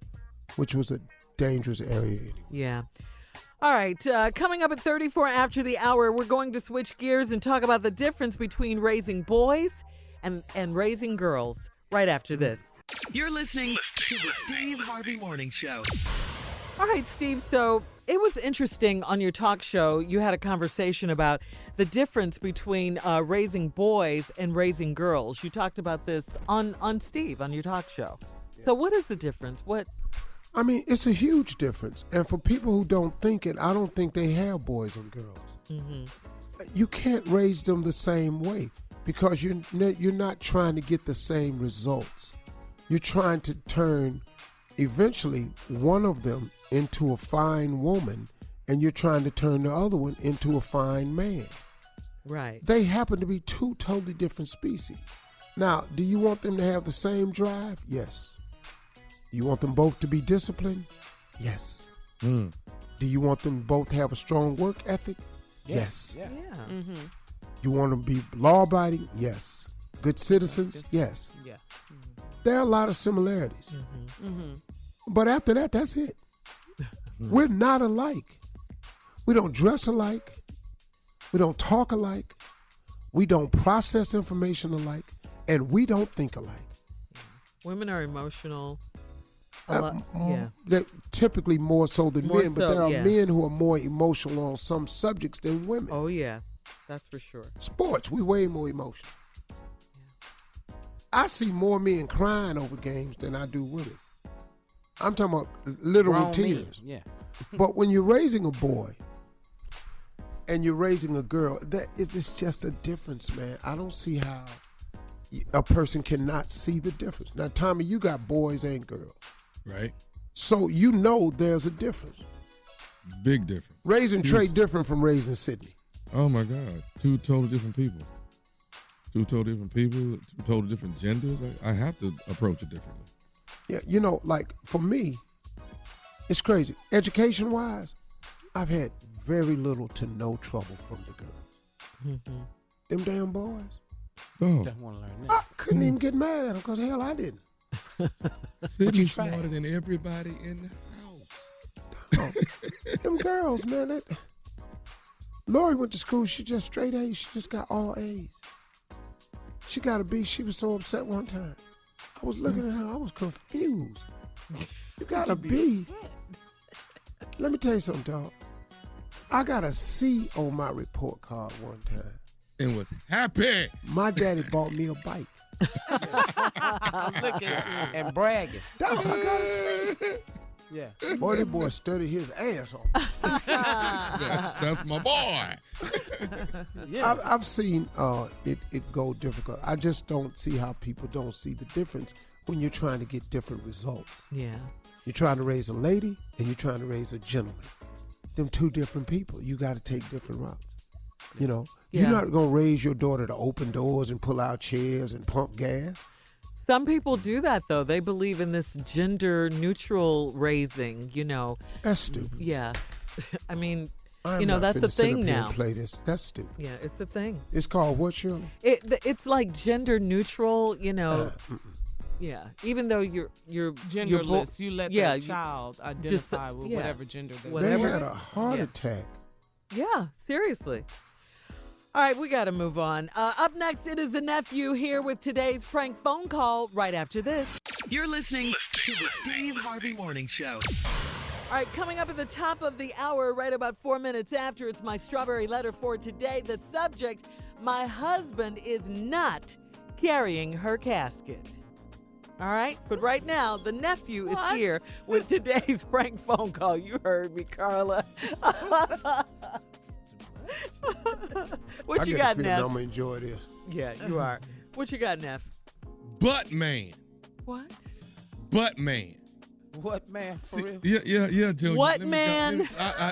which was a dangerous area anyway. Yeah. All right, coming up at 34 after the hour, we're going to switch gears and talk about the difference between raising boys and raising girls right after this. You're listening to the Steve Harvey Morning Show. All right, Steve. So it was interesting on your talk show. You had a conversation about the difference between raising boys and raising girls. You talked about this on Steve, on your talk show. Yeah. So what is the difference? I mean, it's a huge difference. And for people who don't think it, I don't think they have boys and girls. Mm-hmm. You can't raise them the same way because you're not trying to get the same results. You're trying to turn eventually one of them into a fine woman, and you're trying to turn the other one into a fine man. Right. They happen to be two totally different species. Now, do you want them to have the same drive? Yes. You want them both to be disciplined? Yes. Do you want them both to have a strong work ethic? Yes. Yeah. Mm-hmm. You want them to be law-abiding? Yes. Good citizens? Yes. Yeah. There are a lot of similarities. Mm-hmm. Mm-hmm. But after that, that's it. We're not alike. We don't dress alike. We don't talk alike. We don't process information alike. And we don't think alike. Women are emotional. They're typically more so than men, but there are men who are more emotional on some subjects than women. Oh, yeah. That's for sure. Sports, we way more emotional. Yeah. I see more men crying over games than I do women. I'm talking about literal Grown tears. Men. Yeah. But when you're raising a boy and you're raising a girl, it's just a difference, man. I don't see how a person cannot see the difference. Now, Tommy, you got boys and girls. Right. So you know there's a difference. Big difference. Raising Trey different from raising Sydney. Oh, my God. Two totally different people. Two totally different genders. I have to approach it differently. Yeah, you know, like for me, it's crazy. Education-wise, I've had very little to no trouble from the girls. Mm-hmm. Them damn boys. Oh. I couldn't even get mad at them because, hell, I didn't. Sydney's smarter than everybody in the house. Them girls, man. Lori went to school. She just straight A's. She just got all A's. She got a B. She was so upset one time. I was looking at her. I was confused. You got a B. Let me tell you something, dog. I got a C on my report card one time. And was happy. My daddy bought me a bike. Look at you. And bragging. Dog, I got a C. Yeah. Boy, that boy studied his ass off. That's my boy. Yeah. I've seen it go difficult. I just don't see how people don't see the difference when you're trying to get different results. Yeah. You're trying to raise a lady and you're trying to raise a gentleman. Them two different people. You got to take different routes. You know, you're not going to raise your daughter to open doors and pull out chairs and pump gas. Some people do that, though. They believe in this gender-neutral raising, you know. That's stupid. Yeah. I mean, I'm not that's the thing now. And play this. That's stupid. Yeah, it's the thing. It's called what, Shirley? It's like gender-neutral, you know. Yeah, even though you're genderless, you let that child identify with whatever gender they had a heart attack. Yeah, seriously. All right, we got to move on. Up next, it is the nephew here with today's prank phone call right after this. You're listening to the Steve Harvey Morning Show. All right, coming up at the top of the hour, right about 4 minutes after, it's my strawberry letter for today. The subject, my husband is not carrying her casket. All right, but right now, the nephew is here with today's prank phone call. You heard me, Carla. What you got, Neff? I'm going to enjoy this. Yeah, you are. What you got, Neff? Butt man. What? Butt man. What man? For real? Yeah, Joe. What man?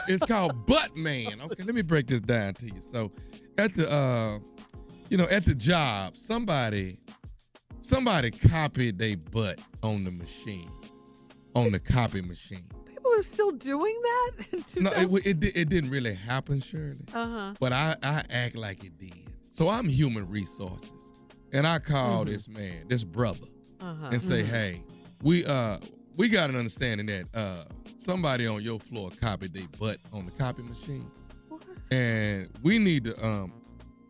It's called butt man. Okay, let me break this down to you. So, at the job, somebody copied their butt on the machine, on the copy machine. People are still doing that? No, it didn't really happen, Shirley. Uh-huh. But I act like it did. So I'm human resources, and I call this man, this brother, and say, hey, we got an understanding that somebody on your floor copied their butt on the copy machine, and we need to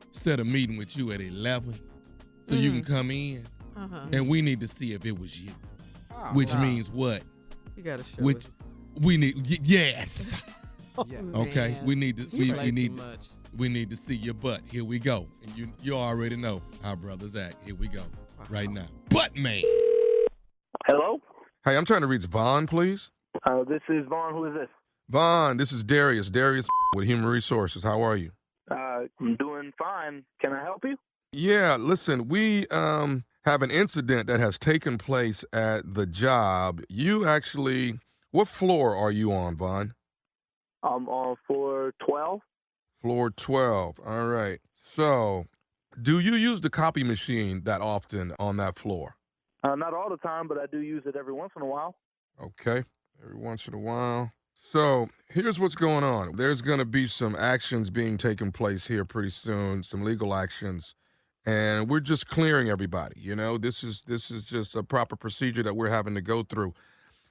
set a meeting with you at 11 so you can come in, and we need to see if it was you. which means what? You got to show Which it. we need. Yes. Okay. Man. We need to. You We play need. too much. We need to see your butt. Here we go. And you already know how brothers act. Here we go. Right now. Butt man. Hello? Hey, I'm trying to reach Vaughn, please. This is Vaughn. Who is this? Vaughn, this is Darius. Darius with Human Resources. How are you? I'm doing fine. Can I help you? Yeah, listen, we have an incident that has taken place at the job. You actually, what floor are you on, Vaughn? I'm on floor 12. Floor 12. All right. So, do you use the copy machine that often on that floor? Not all the time, but I do use it every once in a while. Okay. Every once in a while. So, here's what's going on. There's going to be some actions being taken place here pretty soon, some legal actions. And we're just clearing everybody. You know, this is just a proper procedure that we're having to go through.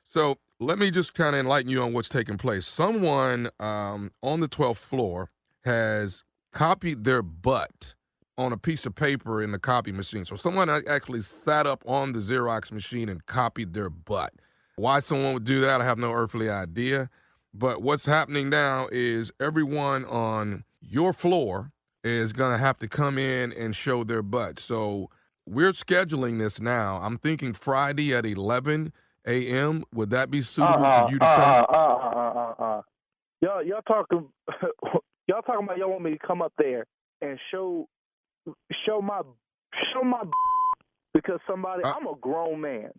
So, let me just kind of enlighten you on what's taking place. Someone on the 12th floor has copied their butt on a piece of paper in the copy machine. So someone actually sat up on the Xerox machine and copied their butt. Why someone would do that, I have no earthly idea. But what's happening now is everyone on your floor is going to have to come in and show their butt. So we're scheduling this now. I'm thinking Friday at 11 a.m. Would that be suitable for you to come? Y'all talking about y'all want me to come up there and show my because somebody I'm a grown man.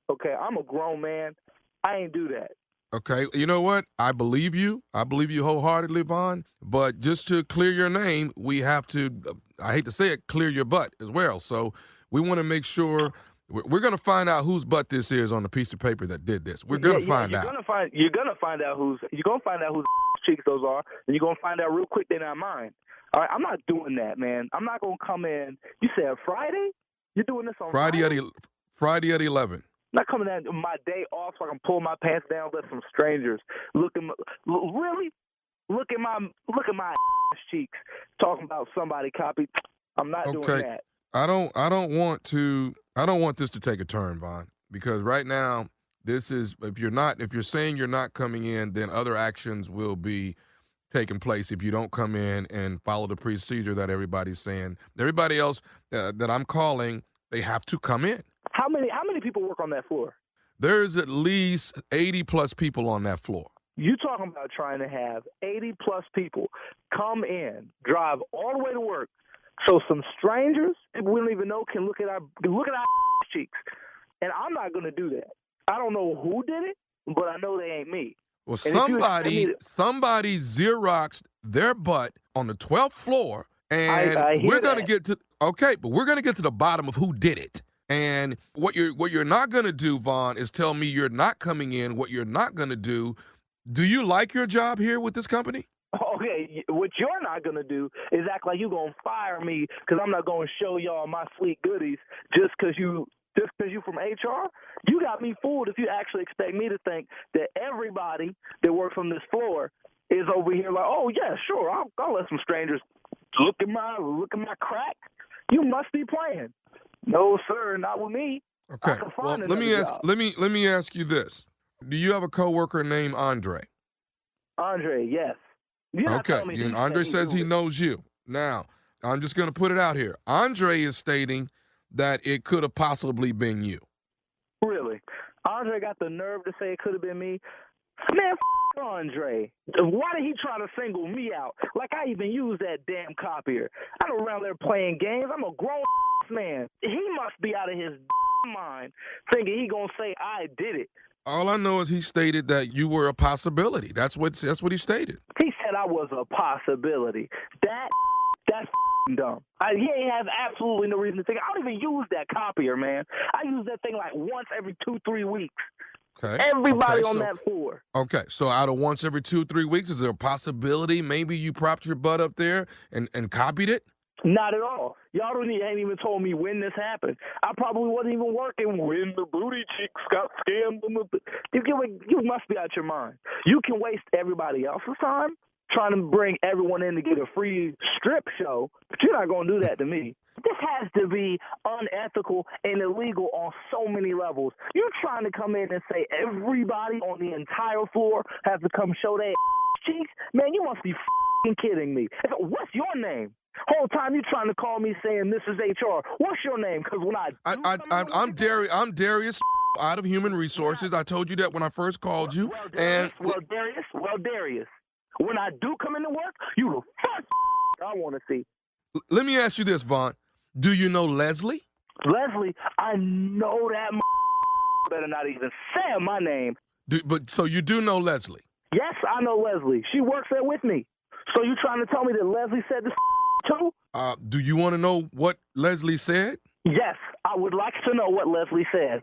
Okay, I'm a grown man. I ain't do that. Okay, you know what? I believe you. I believe you wholeheartedly, Vaughn. But just to clear your name, we have to, I hate to say it, clear your butt as well. So we want to make sure, we're going to find out whose butt this is on the piece of paper that did this. We're going to find out. You're gonna find out whose cheeks those are, and you're gonna find out real quick they're not mine. All right, I'm not doing that, man. I'm not gonna come in. You said Friday? You're doing this on Friday? Friday at 11. Not coming in my day off so I can pull my pants down, let some strangers look at my cheeks, talking about somebody copied. I'm not doing that. I don't want this to take a turn, Vaughn, because right now this is, if you're saying you're not coming in, then other actions will be taking place if you don't come in and follow the procedure that everybody's saying. Everybody else that I'm calling, they have to come in. How many people work on that floor? There's at least 80 plus people on that floor. You talking about trying to have 80 plus people come in, drive all the way to work, so some strangers we don't even know can look at our cheeks, and I'm not going to do that. I don't know who did it, but I know they ain't me. Well, somebody Xeroxed their butt on the 12th floor, and we're going to get to the bottom of who did it. And what you're not going to do, Vaughn, is tell me you're not coming in. What you're not going to do you like your job here with this company? Okay, what you're not going to do is act like you're going to fire me because I'm not going to show y'all my sweet goodies just because you from HR. You got me fooled if you actually expect me to think that everybody that works on this floor is over here like, oh, yeah, sure, I'll let some strangers look at my crack. You must be playing. No, sir, not with me. Okay. Well, let me ask you this. Do you have a coworker named Andre? Andre, yes. Okay. And Andre says he knows you. Now, I'm just going to put it out here. Andre is stating that it could have possibly been you. Really? Andre got the nerve to say it could have been me? Man, Andre. Why did he try to single me out? Like I even use that damn copier. I'm around there playing games. I'm a grown man. He must be out of his mind thinking he gonna say I did it. All I know is he stated that you were a possibility. That's what he stated. He said I was a possibility. That's dumb. He ain't have absolutely no reason to think. I don't even use that copier, man. I use that thing like once every 2-3 weeks. Okay. Everybody on that floor. Okay, so out of once every 2-3 weeks, is there a possibility maybe you propped your butt up there and copied it? Not at all. Y'all ain't even told me when this happened. I probably wasn't even working when the booty cheeks got scammed. You must be out your mind. You can waste everybody else's time trying to bring everyone in to get a free strip show, but you're not going to do that to me. This has to be unethical and illegal on so many levels. You're trying to come in and say everybody on the entire floor has to come show their cheeks? Man, you must be f***ing kidding me. What's your name? Whole time you trying to call me saying this is HR. What's your name? Because when I'm Darius out of Human Resources. I told you that when I first called you. Darius, when I do come into work, you the first I want to see. Let me ask you this, Vaughn. Do you know Leslie? Leslie, I know that better not even say my name. So you do know Leslie? Yes, I know Leslie. She works there with me. So you trying to tell me that Leslie said this too? Do you want to know what Leslie said? Yes, I would like to know what Leslie said.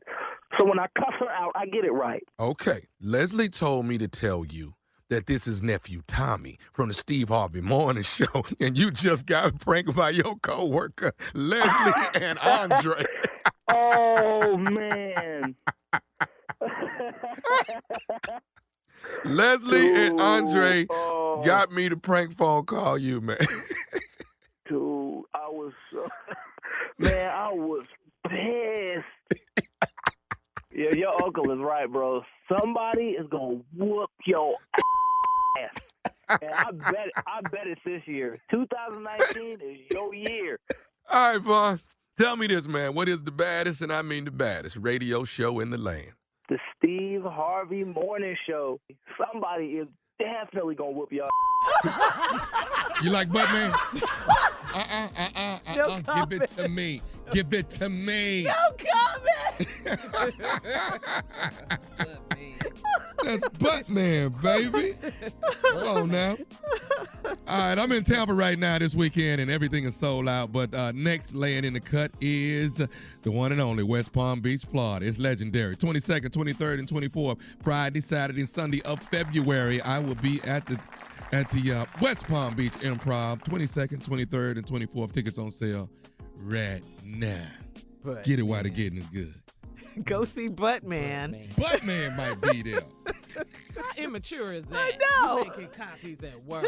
So when I cuss her out, I get it right. Okay. Leslie told me to tell you that this is nephew Tommy from the Steve Harvey Morning Show, and you just got pranked by your coworker Leslie and Andre. Oh man. Leslie and Andre got me to prank phone call you, man. Dude, I was pissed. Yeah, your uncle is right, bro. Somebody is gonna whoop your ass. And I bet it's this year. 2019 is your year. All right, Vaughn. Tell me this, man. What is the baddest, and I mean the baddest, radio show in the land? The Steve Harvey Morning Show. Somebody is definitely gonna whoop y'all. You like Buttman? No Give it to me. Give it to me. No comment. That's Buttman, baby. Come on now. All right, I'm in Tampa right now this weekend, and everything is sold out. But next laying in the cut is the one and only West Palm Beach, Florida. It's legendary. 22nd, 23rd, and 24th, Friday, Saturday, and Sunday of February. I will be at the West Palm Beach Improv, 22nd, 23rd, and 24th. Tickets on sale right now. But get it while the getting is good. Go see Buttman. Buttman might be there. How immature is that? I know. You making copies at work.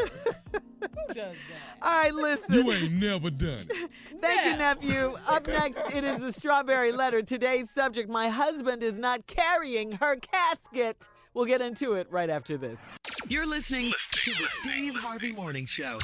Who does that? All right, listen. You ain't never done it. Thank you, nephew. Up next, it is the Strawberry Letter. Today's subject, my husband is not carrying her casket. We'll get into it right after this. You're listening to the Steve Harvey Morning Show.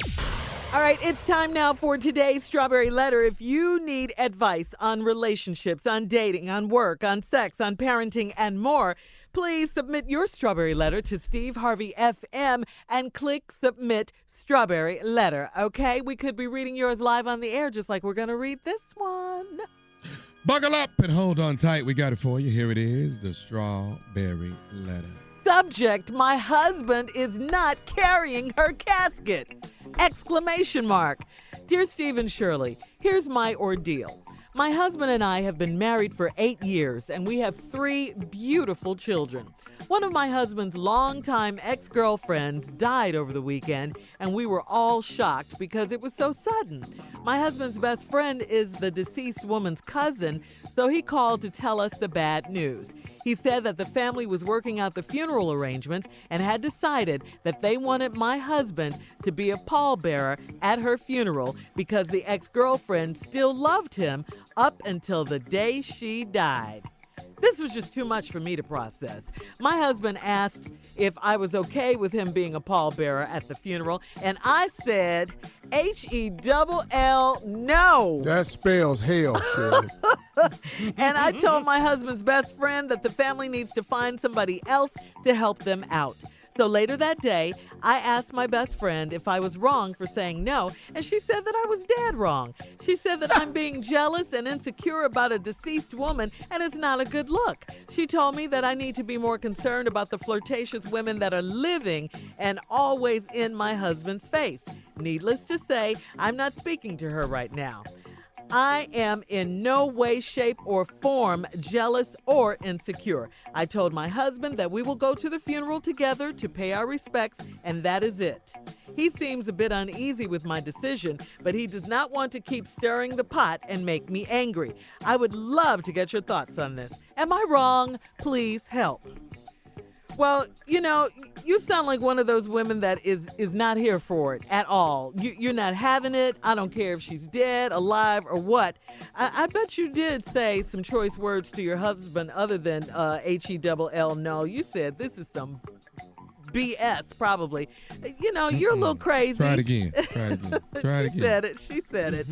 All right, it's time now for today's Strawberry Letter. If you need advice on relationships, on dating, on work, on sex, on parenting, and more, please submit your Strawberry Letter to Steve Harvey FM and click Submit Strawberry Letter, okay? We could be reading yours live on the air, just like we're going to read this one. Buckle up and hold on tight. We got it for you. Here it is, the Strawberry Letter. Subject, my husband is not carrying her casket! Exclamation mark. Dear Steve and Shirley, here's my ordeal. My husband and I have been married for 8 years, and we have 3 beautiful children. One of my husband's longtime ex-girlfriends died over the weekend, and we were all shocked because it was so sudden. My husband's best friend is the deceased woman's cousin, so he called to tell us the bad news. He said that the family was working out the funeral arrangements and had decided that they wanted my husband to be a pallbearer at her funeral because the ex-girlfriend still loved him up until the day she died. This was just too much for me to process. My husband asked if I was okay with him being a pallbearer at the funeral, and I said, H-E-double-L, no. That spells hell, Shirley. And I told my husband's best friend that the family needs to find somebody else to help them out. So later that day, I asked my best friend if I was wrong for saying no, and she said that I was dead wrong. She said that I'm being jealous and insecure about a deceased woman, and it's not a good look. She told me that I need to be more concerned about the flirtatious women that are living and always in my husband's face. Needless to say, I'm not speaking to her right now. I am in no way, shape, or form jealous or insecure. I told my husband that we will go to the funeral together to pay our respects, and that is it. He seems a bit uneasy with my decision, but he does not want to keep stirring the pot and make me angry. I would love to get your thoughts on this. Am I wrong? Please help. Well, you sound like one of those women that is not here for it at all. You're not having it. I don't care if she's dead, alive, or what. I bet you did say some choice words to your husband other than H-E-double-L. No, you said this is some BS, probably. You're a little crazy. Try it again. She said it.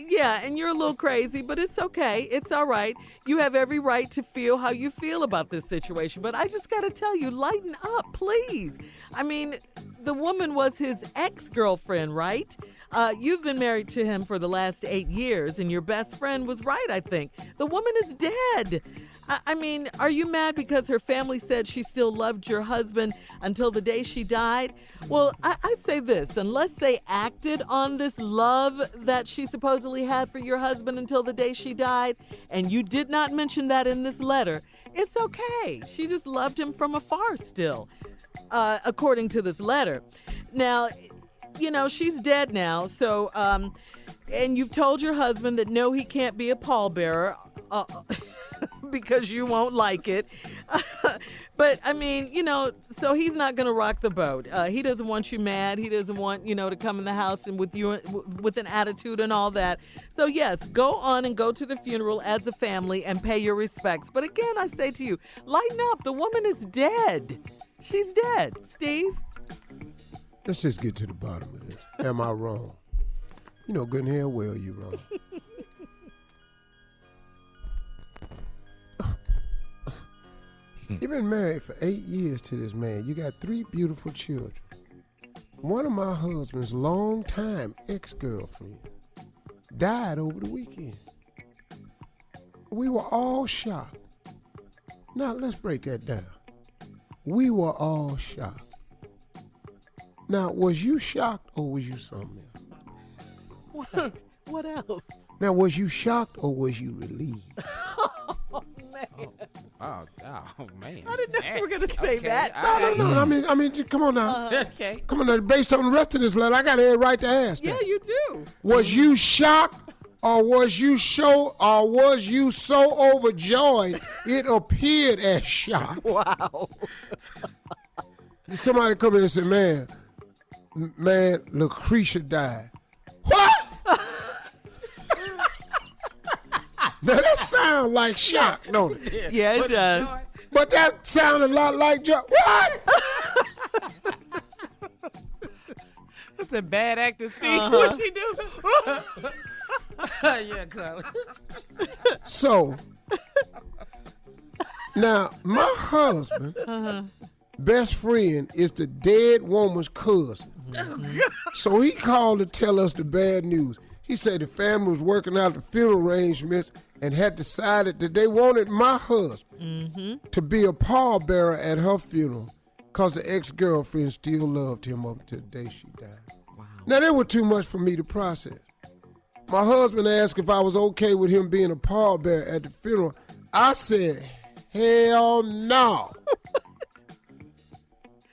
Yeah, and you're a little crazy, but it's okay. It's all right. You have every right to feel how you feel about this situation. But I just got to tell you, lighten up, please. I mean, the woman was his ex-girlfriend, right? You've been married to him for the last 8 years, and your best friend was right, I think. The woman is dead. I mean, are you mad because her family said she still loved your husband until the day she died? Well, I say this, unless they acted on this love that she supposedly had for your husband until the day she died, and you did not mention that in this letter, it's okay. She just loved him from afar still, according to this letter. Now, she's dead now, so, and you've told your husband that no, he can't be a pallbearer, because you won't like it. But, I mean, so he's not going to rock the boat. He doesn't want you mad. He doesn't want, to come in the house and with you with an attitude and all that. So, yes, go on and go to the funeral as a family and pay your respects. But again, I say to you, lighten up. The woman is dead. She's dead. Steve? Let's just get to the bottom of this. Am I wrong? Good and hell well you're wrong. You've been married for 8 years to this man. You got 3 beautiful children. One of my husband's longtime ex-girlfriend died over the weekend. We were all shocked. Now, let's break that down. We were all shocked. Now, was you shocked or was you something else? What else? Now, was you shocked or was you relieved? Oh, man. Oh, man. I didn't know you were going to say that. No. I mean, come on now. Okay. Come on now. Based on the rest of this letter, I got every right to ask that. Yeah, you do. Was you shocked or was you so overjoyed it appeared as shock? Wow. Somebody come in and say, man, Lucretia died. What? Now that sounds like shock, don't it? Yeah, it does. But that sounded a lot like joy. What? That's a bad actor, Steve. What'd she do? Yeah, Carly. So, now, my husband, best friend, is the dead woman's cousin. So he called to tell us the bad news. He said the family was working out the funeral arrangements and had decided that they wanted my husband to be a pallbearer at her funeral because the ex-girlfriend still loved him up to the day she died. Wow. Now, that was too much for me to process. My husband asked if I was okay with him being a pallbearer at the funeral. I said, hell no.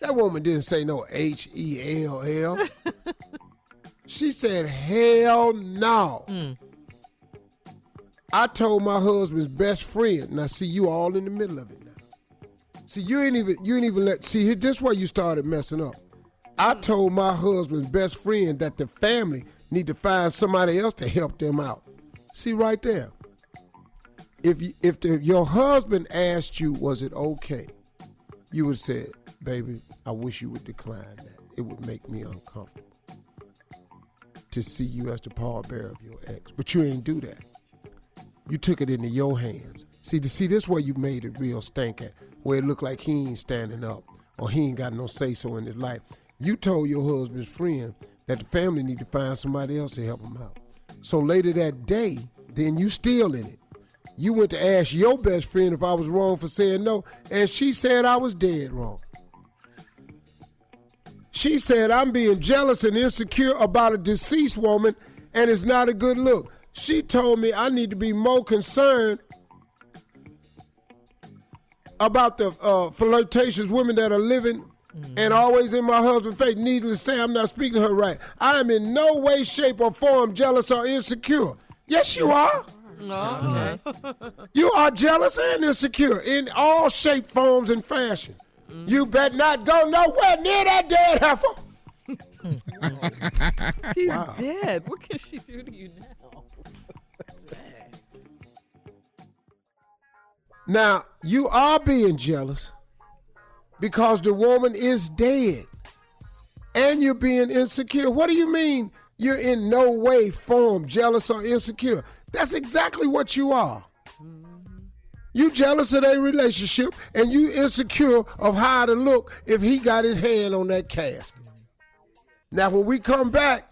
That woman didn't say no H-E-L-L. She said, hell no. I told my husband's best friend. Now, see, you all in the middle of it now. See, you ain't even let, see, this is where you started messing up. I told my husband's best friend that the family need to find somebody else to help them out. See, right there. If your husband asked you, was it okay? You would say, baby, I wish you would decline that. It would make me uncomfortable to see you as the pallbearer of your ex. But you ain't do that. You took it into your hands. See, this where you made it real stink at, where it looked like he ain't standing up or he ain't got no say-so in his life. You told your husband's friend that the family need to find somebody else to help him out. So later that day, then you still in it. You went to ask your best friend if I was wrong for saying no, and she said I was dead wrong. She said I'm being jealous and insecure about a deceased woman, and it's not a good look. She told me I need to be more concerned about the flirtatious women that are living and always in my husband's face. Needless to say, I'm not speaking to her right. I am in no way, shape, or form jealous or insecure. Yes, you are. Okay. You are jealous and insecure in all shape, forms, and fashion. You better not go nowhere near that dead heifer. He's dead. What can she do to you now? Now, you are being jealous because the woman is dead and you're being insecure. What do you mean you're in no way, form, jealous or insecure? That's exactly what you are. You jealous of their relationship and you insecure of how to look if he got his hand on that casket. Now, when we come back,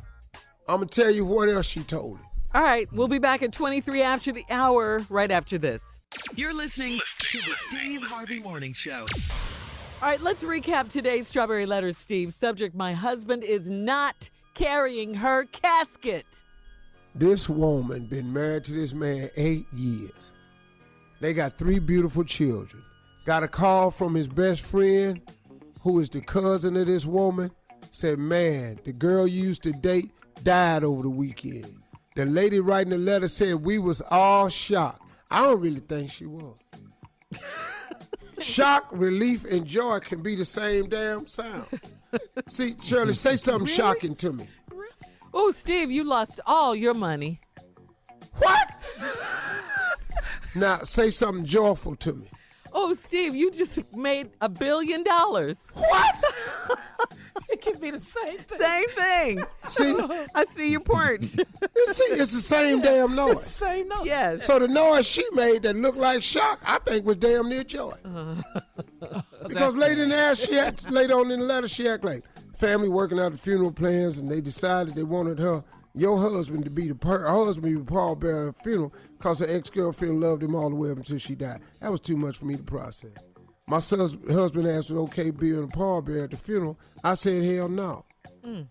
I'm going to tell you what else she told him. All right, we'll be back at 23 after the hour, right after this. You're listening to the Steve Harvey Morning Show. All right, let's recap today's Strawberry Letters, Steve. Subject, my husband is not carrying her casket. This woman been married to this man 8 years. They got 3 beautiful children. Got a call from his best friend, who is the cousin of this woman, said, man, the girl you used to date died over the weekend. The lady writing the letter said we was all shocked. I don't really think she was. Shock, relief, and joy can be the same damn sound. See, Shirley, say something shocking to me. Oh, Steve, you lost all your money. What? Now, say something joyful to me. Oh, Steve, you just made $1 billion. What? It can be the same thing. Same thing. See? I see your point. See, it's the same damn noise. It's the same noise. Yes. So the noise she made that looked like shock, I think was damn near joy. Because later in the ass, later on in the letter, she acted like family working out the funeral plans, and they decided they wanted your husband to be the pallbearer at the funeral because her ex-girlfriend loved him all the way up until she died. That was too much for me to process. My son's husband asked me, okay, being a pallbearer at the funeral. I said, hell no.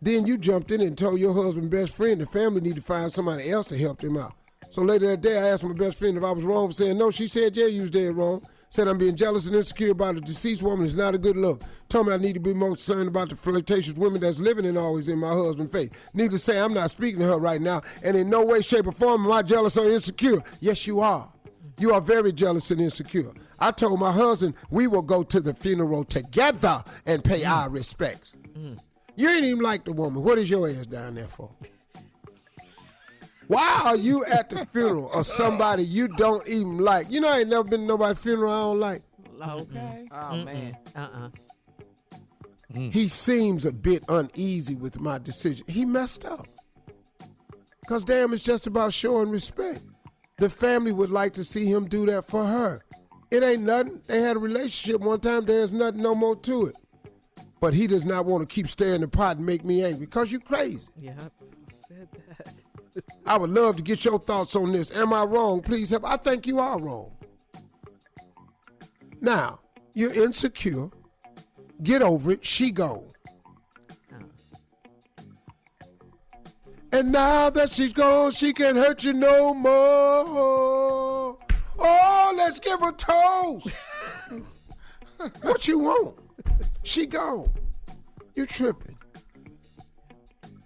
Then you jumped in and told your husband's best friend the family need to find somebody else to help them out. So later that day, I asked my best friend if I was wrong for saying no. She said, yeah, you was dead wrong. Said I'm being jealous and insecure about a deceased woman is not a good look. Told me I need to be more concerned about the flirtatious women that's living and always in my husband's face. Needless to say, I'm not speaking to her right now, and in no way, shape, or form am I jealous or insecure. Yes, you are. You are very jealous and insecure. I told my husband we will go to the funeral together and pay our respects. You ain't even like the woman. What is your ass down there for? Why are you at the funeral of somebody you don't even like? You know, I ain't never been to nobody's funeral I don't like. Okay. Oh, man. He seems a bit uneasy with my decision. He messed up. Because, damn, it's just about showing respect. The family would like to see him do that for her. It ain't nothing. They had a relationship one time. There's nothing no more to it. But he does not want to keep stirring the pot and make me angry because you're crazy. Yep, said that. I would love to get your thoughts on this. Am I wrong? Please help. I think you are wrong. Now, you're insecure. Get over it. She gone. And now that she's gone, she can't hurt you no more. Oh, let's give her toast. What you want? She gone. You tripping.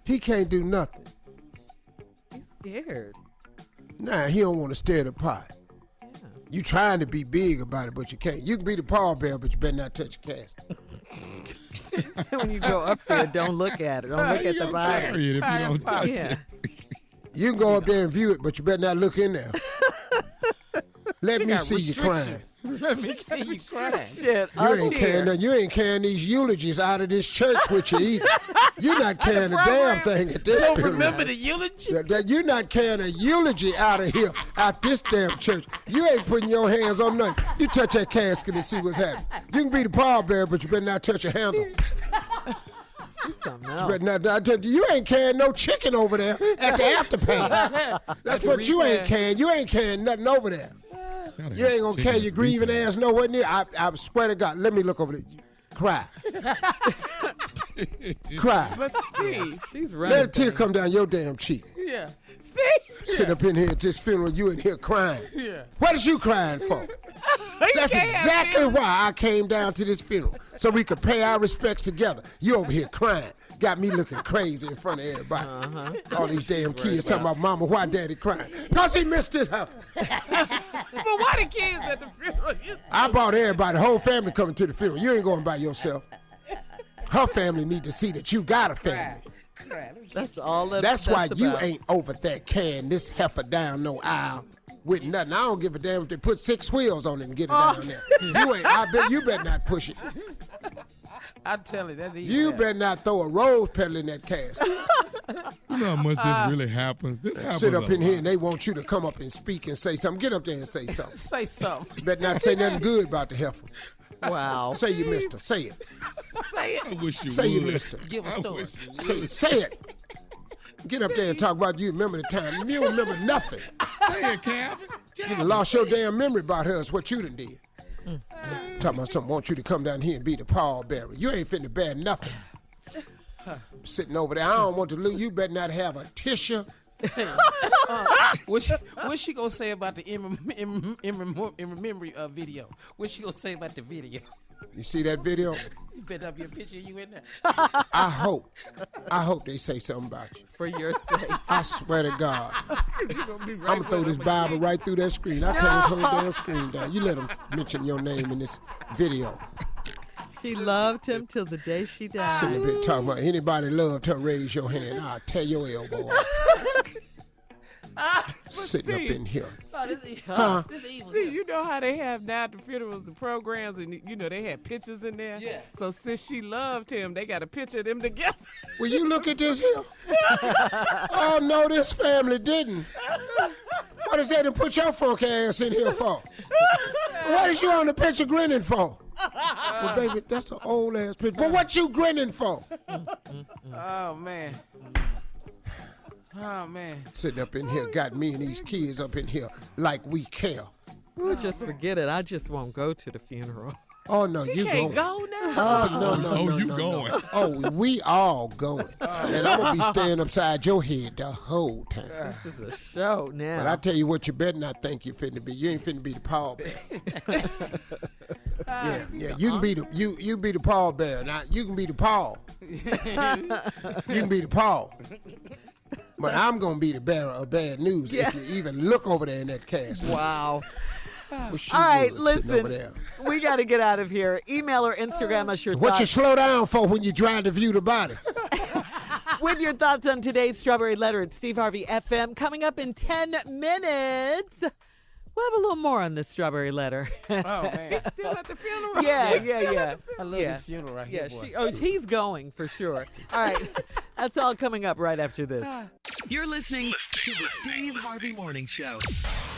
He can't do nothing. Scared. Nah, he don't want to stir the pot. Yeah. You trying to be big about it, but you can't. You can be the pallbearer, but you better not touch your casket. When you go up there, don't look at it. Don't look at the bottom. Carry it if you don't touch it. You can go up there and view it, but you better not look in there. Let me see you crying. Let me see you crying. Shit, You ain't carrying these eulogies out of this church with you either. You're not carrying a damn thing at this Don't remember the eulogy? You're not carrying a eulogy out of here, out this damn church. You ain't putting your hands on nothing. You touch that casket and see what's happening. You can be the pallbearer, but you better not touch your handle. You ain't carrying no chicken over there at the afterpay. That's what you ain't carrying. You ain't carrying nothing over there. You ain't gonna carry your grieving ass nowhere near. I swear to God, let me look over there. Cry. Cry. But Steve, she's running. Let a tear come down your damn cheek. Yeah. Sit up in here at this funeral, you in here crying. Yeah. What is you crying for? That's exactly why I came down to this funeral, so we could pay our respects together. You over here crying. Got me looking crazy in front of everybody. All these damn kids talking about, Mama, why Daddy crying? Because he missed his house. But why the kids at the funeral? I brought everybody, the whole family coming to the funeral. You ain't going by yourself. Her family need to see that you got a family. That's all That's why you about. ain't over there carrying this heifer down no aisle with nothing. I don't give a damn if they put 6 wheels on it and get it down there. You ain't. I bet you better not push it. I tell you, that's easy. You better not throw a rose petal in that casket. You know how much this really happens? This happens Sit up a in here lot. and they want you to come up and speak and say something. Get up there and say something. Say something. Better not say nothing good about the heifer. Wow. Say you mister. Say it. Say it. I wish you Say would. you mister. Give a story. Say it. Get up there and talk about you remember the time. You don't remember nothing. Say it, Calvin. You done lost your damn memory about her is what you done did. Talking about something, want you to come down here and be the pallbearer. You ain't finna bear nothing. Sitting over there, I don't want to lose. You better not have a tissue. What's she gonna say about the in memory video? What's she gonna say about the video? You see that video? You better not be a picture of you in there. I hope they say something about you. For your sake. I swear to God. I'm gonna throw this Bible right through that screen. I tear this whole damn screen down. You let them mention your name in this video. She loved him till the day she died. Sitting up here talking about anybody loved her, raise your hand. I'll tear your elbow off. Sitting up in here. Oh, this is Huh? This is evil. See, you know how they have now at the funerals, the programs, and you know they had pictures in there. Yeah. So since she loved him, they got a picture of them together. Will you look at this here? Oh, no, this family didn't. What is that to put your funk ass in here for? What is you on the picture grinning for? Well, baby, that's an old ass picture. But what you grinning for? Oh man. Oh man. Sitting up in here, got me and these kids up in here like we care. We'll just forget it. I just won't go to the funeral. Oh, no, you can't going. go now. Oh, no, Oh, no, you no, going. no. Oh, we all going. And I'm going to be staying upside your head the whole time. This is a show now. But I tell you what, you better not think you finna be. You ain't finna be the pallbearer. Yeah. You can be the you be the pallbearer. Now you can be the Paul. You can be the Paul. But I'm gonna be the bearer of bad news if you even look over there in that casket. Wow. Wish All you right, would, sitting over listen. there. We got to get out of here. Email or Instagram us your What you thoughts. slow down for when you trying to view the body? With your thoughts on today's Strawberry Letter at Steve Harvey FM. Coming up in 10 minutes. We'll have a little more on this Strawberry Letter. Oh man. Still at the funeral. Yeah. I love this funeral right here, boy. He's going for sure. All right. That's all coming up right after this. You're listening to the Steve Harvey Morning Show.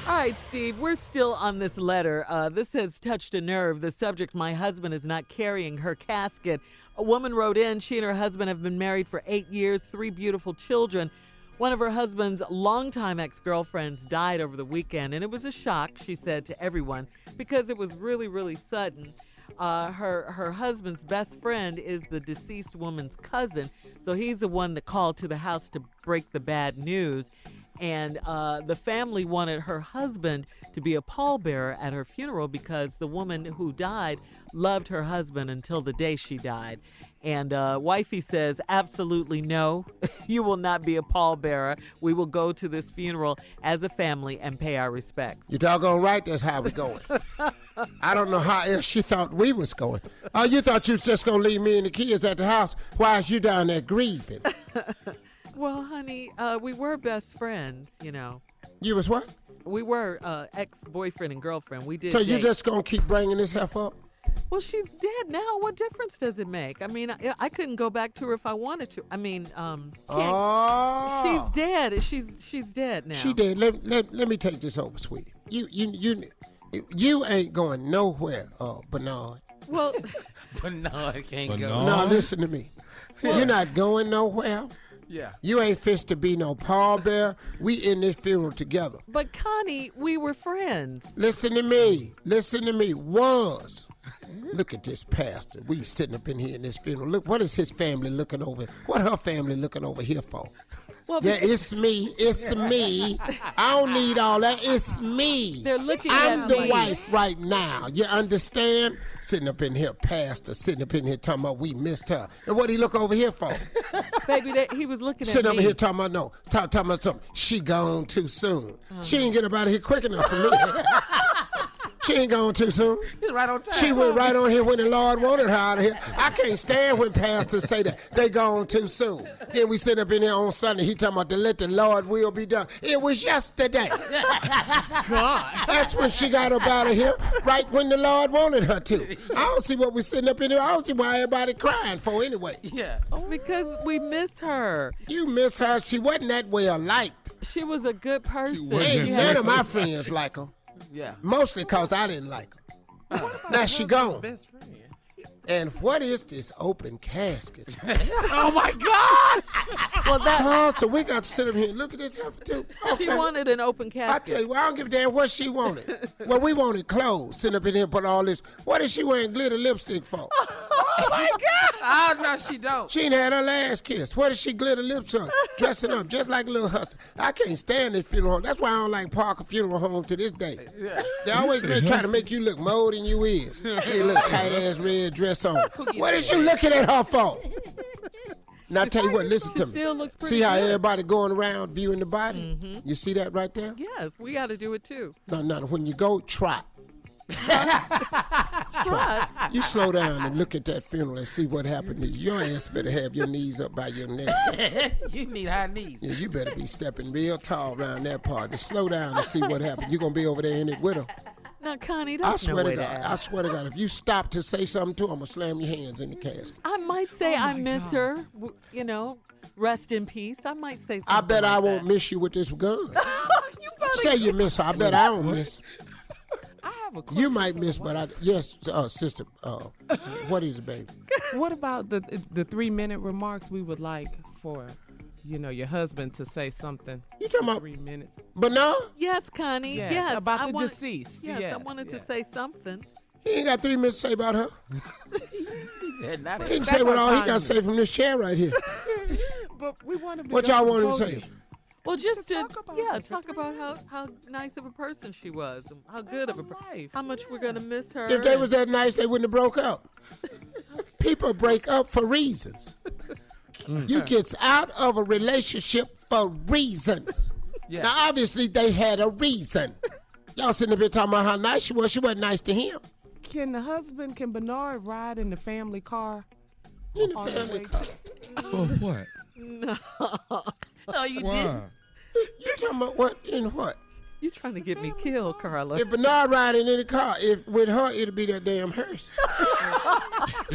All right, Steve, we're still on this letter. This has touched a nerve. The subject, my husband is not carrying her casket. A woman wrote in, she and her husband have been married for 8 years, 3 beautiful children. One of her husband's longtime ex-girlfriends died over the weekend, and it was a shock, she said, to everyone because it was really, really sudden. Her husband's best friend is the deceased woman's cousin, so he's the one that called to the house to break the bad news. And the family wanted her husband to be a pallbearer at her funeral because the woman who died loved her husband until the day she died. And wifey says, absolutely no, you will not be a pallbearer. We will go to this funeral as a family and pay our respects. You doggone right, that's how it's going. I don't know how else she thought we was going. Oh, you thought you was just going to leave me and the kids at the house? Why is you down there grieving? Well, honey, we were best friends, you know. You was what? We were ex-boyfriend and girlfriend. We did So you date. just going to keep bringing this heifer up? Well, she's dead now. What difference does it make? I mean, I couldn't go back to her if I wanted to. I mean, she's dead. She's dead now. She did. Let me take this over, sweetie. You ain't going nowhere, Bernard. Well, Bernard can't go. No, listen to me. You're not going nowhere. Yeah. You ain't fixed to be no pallbearer. We in this funeral together. but Connie, we were friends. Listen to me. Was. Look at this pastor. We sitting up in here in this funeral. Look, what is his family looking over? What her family looking over here for? Yeah, it's me. It's me. I don't need all that. It's me. They're looking I'm at the me. wife right now. You understand? Sitting up in here, pastor, sitting up in here talking about we missed her. And what he look over here for? Baby, he was looking at me. Sitting over here talking about, talking about something. She gone too soon. She ain't get up out of here quick enough for me. She ain't gone too soon. He's right on time. She went right on here when the Lord wanted her out of here. I can't stand when pastors say that they gone too soon. Then we sit up in here on Sunday, he talking about to let the Lord will be done. It was yesterday. God. That's when she got up out of here, right when the Lord wanted her to. I don't see what we sitting up in here. I don't see why everybody crying for anyway. Yeah. Because we miss her. You miss her. She wasn't that well liked. She was a good person. Ain't none of my friends like her. Yeah. Mostly because I didn't like her. Now she gone. Best friend. And what is this open casket? Oh my gosh! Well, that. So we got to sit up here and look at this heifer too. She wanted an open I casket. tell you, I don't give a damn what she wanted. Well, we wanted clothes. Sitting up in here, put all this. What is she wearing glitter lipstick for? Oh my God! Oh no, she don't. She ain't had her last kiss. What is she glitter lipstick? Dressing up just like a little hustler. I can't stand this funeral home. That's why I don't like Parker Funeral Home to this day. Yeah. They always try to make you look more than you is. You look tight ass red dress on. What is you looking at her for? Now I tell you what, listen to me. Still looks pretty See how good. everybody going around viewing the body? Mm-hmm. You see that right there? Yes, we got to do it too. No, when you go, trot. Trot. You slow down and look at that funeral and see what happened to you. Your ass better have your knees up by your neck. You need high knees. Yeah, you better be stepping real tall around that part. Just slow down and see what happened. You're going to be over there in it with her. Now, Connie, I that's no swear way to to God, I ask. swear to God, if you stop to say something to her, I'm going to slam your hands in the casket. I might say I miss her. You know, rest in peace. I might say something. I bet like I won't that. miss you with this gun. You better Say you miss her. I bet I don't miss. I have a question. You might miss, but I, yes, sister, what is it, baby? What about the 3-minute remarks we would like for, your husband to say something? You talking about 3 minutes? But no, Yes, Connie. Yes, Yes. about I the wanted- deceased. Yes, I Yes, wanted to yes. say something. he ain't got 3 minutes to say about her. Not He can say what all he got to say from this chair right here. But we want to be. What y'all want him to say? Well, just to talk about it. talk about how nice of a person she was, and how good of a life, how much we're gonna miss her. If they was that nice, they wouldn't have broke up. People break up for reasons. You gets out of a relationship for reasons. Yeah. Now, obviously, they had a reason. Y'all sitting up here talking about how nice she was. She wasn't nice to him. Can Bernard ride in the family car? In the On the family way car. For what? No, No, you Why? didn't. You talking about what? In what? you trying to get me killed, Carla? If Bernard riding in the car, if with her, it'll be that damn hearse.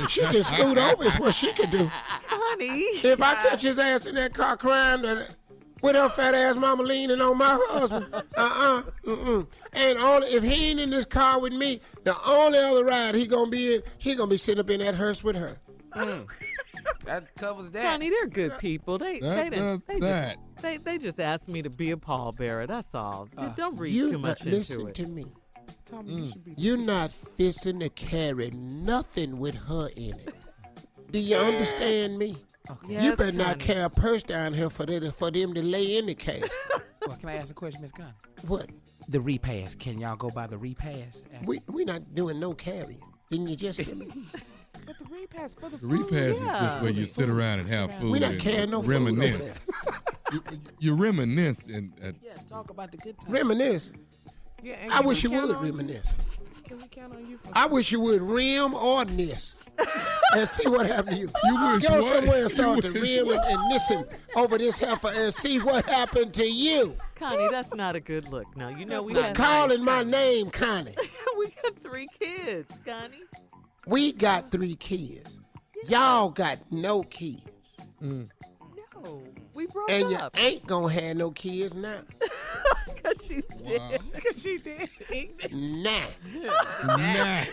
She can scoot over is what she can do. Honey, If I catch his ass in that car crying with her fat ass mama leaning on my husband, and only if he ain't in this car with me, the only other ride he gonna be sitting up in that hearse with her. That covers that. Connie, they're good people. They That. just asked me to be a pallbearer. That's all. Don't read You too much not into listen it. to me. Tell me you should be. You're not fixing to carry nothing with her in it. Do you understand me? Yes, You better not Connie. carry a purse down here for them to lay in the case. Well, can I ask a question, Miss Connie? What? The repass. Can y'all go by the repass? We not doing no carrying. Didn't you just tell me? But the repass for the The repass is just where you sit around and have food We not and carrying no food over reminisce. You reminisce and Yeah, talk about the good times. Reminisce. Yeah, and I can wish we you count would on reminisce. Can we count on you for? I wish you would rim or niss and see what happened to you. You wish Go what? somewhere and start You to wish rim what? and listen over this heifer and see what happened to you. Connie, that's not a good look. Now you know we Quit had calling my name, Connie. we got 3 kids, Connie. We got 3 kids. Y'all got no kids. No, we broke And you up. ain't gonna have no kids now. Cause she's dead. Because she did. Nah. Nah.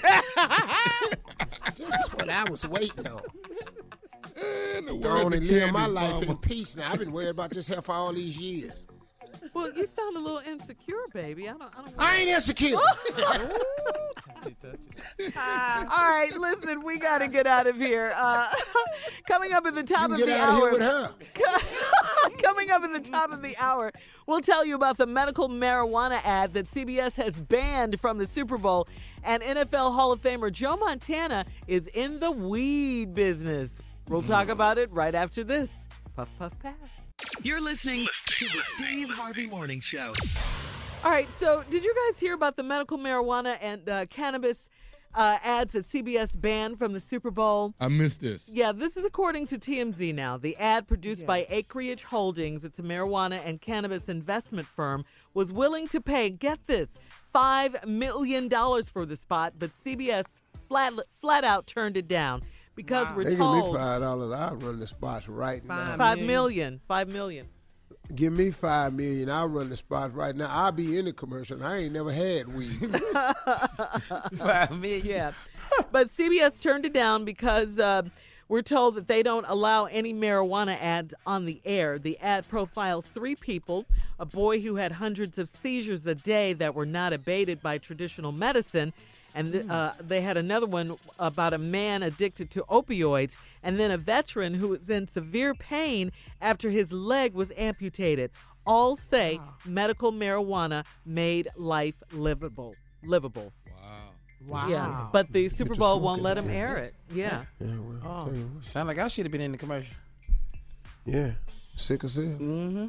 That's what I was waiting on. In the Go words on of and live my Candy's life mama. in peace now. I've been worried about this heifer all these years. Well, you sound a little insecure, baby. I don't. I ain't insecure. All right, listen, we got to get out of here. Coming up at the top of Get the out hour. of here with her. Coming up at the top of the hour, we'll tell you about the medical marijuana ad that CBS has banned from the Super Bowl. And NFL Hall of Famer Joe Montana is in the weed business. We'll talk about it right after this. Puff, puff, pass. You're listening to the Steve Harvey Morning Show. All right, so did you guys hear about the medical marijuana and cannabis ads that CBS banned from the Super Bowl? I missed this. Yeah, this is according to TMZ now. The ad produced by Acreage Holdings, it's a marijuana and cannabis investment firm, was willing to pay, get this, $5 million for the spot, but CBS flat out turned it down because we're they told. Give me $5, I'll run the spots right now. $5 million. Give me $5 million, I'll run the spots right now. I'll be in the commercial. I ain't never had weed. $5 million. Yeah. But CBS turned it down because we're told that they don't allow any marijuana ads on the air. The ad profiles 3 people, a boy who had hundreds of seizures a day that were not abated by traditional medicine, and they had another one about a man addicted to opioids, and then a veteran who was in severe pain after his leg was amputated. All say medical marijuana made life livable. Wow. Yeah, but the Super Bowl won't let them air it. Yeah. Well, tell you what. Sound like I should have been in the commercial. Yeah, sick as hell. Mm-hmm.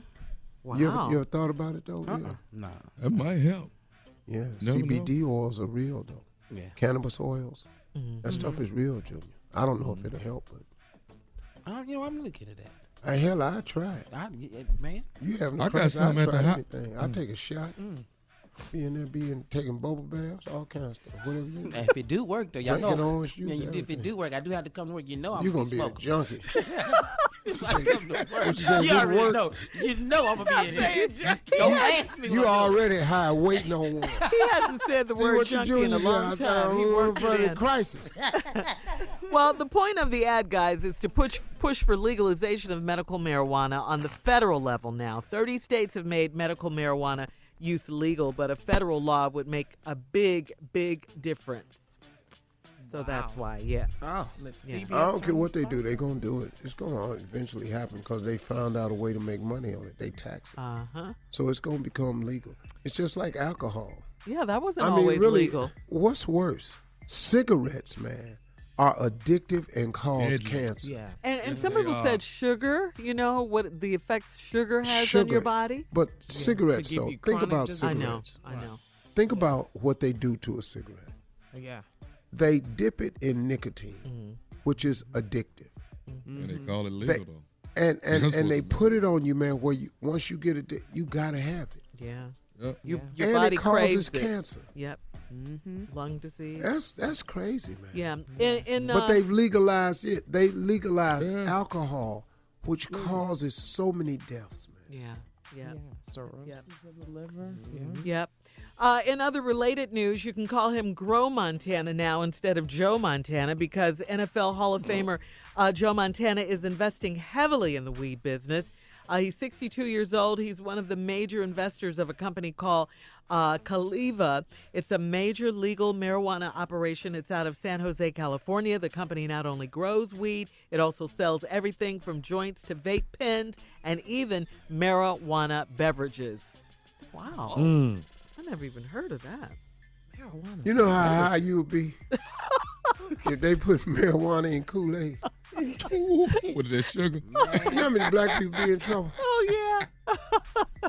Wow. You ever thought about it though? Yeah. No. That might help. Yeah, Never CBD oils are real though. Yeah. Cannabis oils. That stuff is real, Junior. I don't know if it'll help, but I'm looking at that. hell, I try it. Man. You haven't. I got something at the house. I take a shot. Be in there, taking bubble baths, all kinds of stuff. Whatever you. And if it do work though, y'all Drinking know. orange juice, If it do work, I do have to come to work. You know I'm You're gonna be a smoking. junkie. If I come to work, What you say, you good already work? know. You know I'm gonna be in here. Don't ask me. You what I'm doing. already high, waiting on one. He hasn't said the See word what you junkie doing? in a You long got time. He worked it in. crisis. Well, the point of the ad, guys, is to push for legalization of medical marijuana on the federal level now. 30 states have made medical marijuana use legal, but a federal law would make a big, big difference. So that's why, Oh, I don't care what they do, they're going to do it. It's going to eventually happen because they found out a way to make money on it. They tax it. So it's going to become legal. It's just like alcohol. Yeah, that wasn't always legal. What's worse? Cigarettes, man, are addictive and cause cancer. Yeah. And some people said sugar, what the effects sugar has on your body? But cigarettes, To give though, you think chronic about disease. cigarettes. I know. Think about what they do to a cigarette. Yeah. They dip it in nicotine, which is addictive. And they call it legal, though. And That's they what- put it on you, man, where once you get it, you got to have it. Yeah. Yep. Your And body it causes craves it. cancer. Yep. Lung disease. That's crazy, man. Yeah. But they've legalized it. They legalized alcohol, which causes so many deaths, man. Yeah. Cirrhosis Yep. of the liver. Yep. In other related news, you can call him Grow Montana now instead of Joe Montana because NFL Hall of Famer Joe Montana is investing heavily in the weed business. He's 62 years old. He's one of the major investors of a company called Caliva. It's a major legal marijuana operation. It's out of San Jose, California. The company not only grows weed, it also sells everything from joints to vape pens and even marijuana beverages. Wow. I never even heard of that. Marijuana. You know how high you would be if they put marijuana in Kool-Aid? With that sugar. You know how many black people be in trouble? Oh, yeah.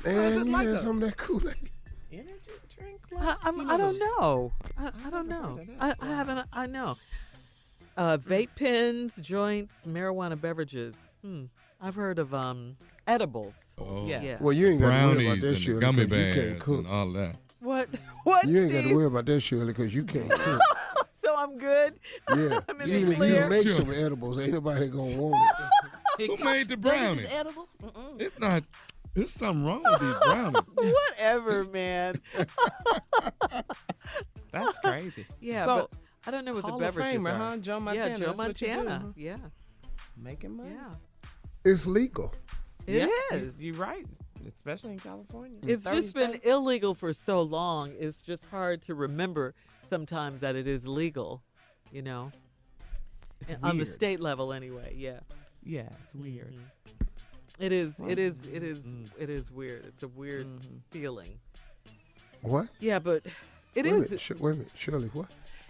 Man, you had some of that Kool-Aid. Energy drink. I don't know. I don't know. I haven't. I know. Vape pens, joints, marijuana beverages. I've heard of edibles. Oh. Yeah. Well, you ain't got to worry about Brownies that, and Shirley, the gummy 'cause you can't bears cook. and all that. What? You ain't got Steve? to worry about that, Shirley, because you can't cook. So I'm good. Yeah. I'm in Even the if clear. you make Sure. some edibles, ain't nobody going to want it. Who made the This brownies? is edible? It's not. There's something wrong with these brownies. Whatever, man. That's crazy. Yeah, So, but I don't know what Hall the of beverages Famer, are. huh? Joe Montana. Yeah, Joe that's what you do, Montana. huh? Yeah. Making money. Yeah. It's legal. It Yeah, is. You're right. especially in California. It's just been illegal for so long. It's just hard to remember sometimes that it is legal, you know. It's on the weird. state level anyway, yeah. Yeah, it's weird. It is weird. It's a weird feeling. What? Yeah, but it Wait a is. minute, wait a minute, Shirley, what?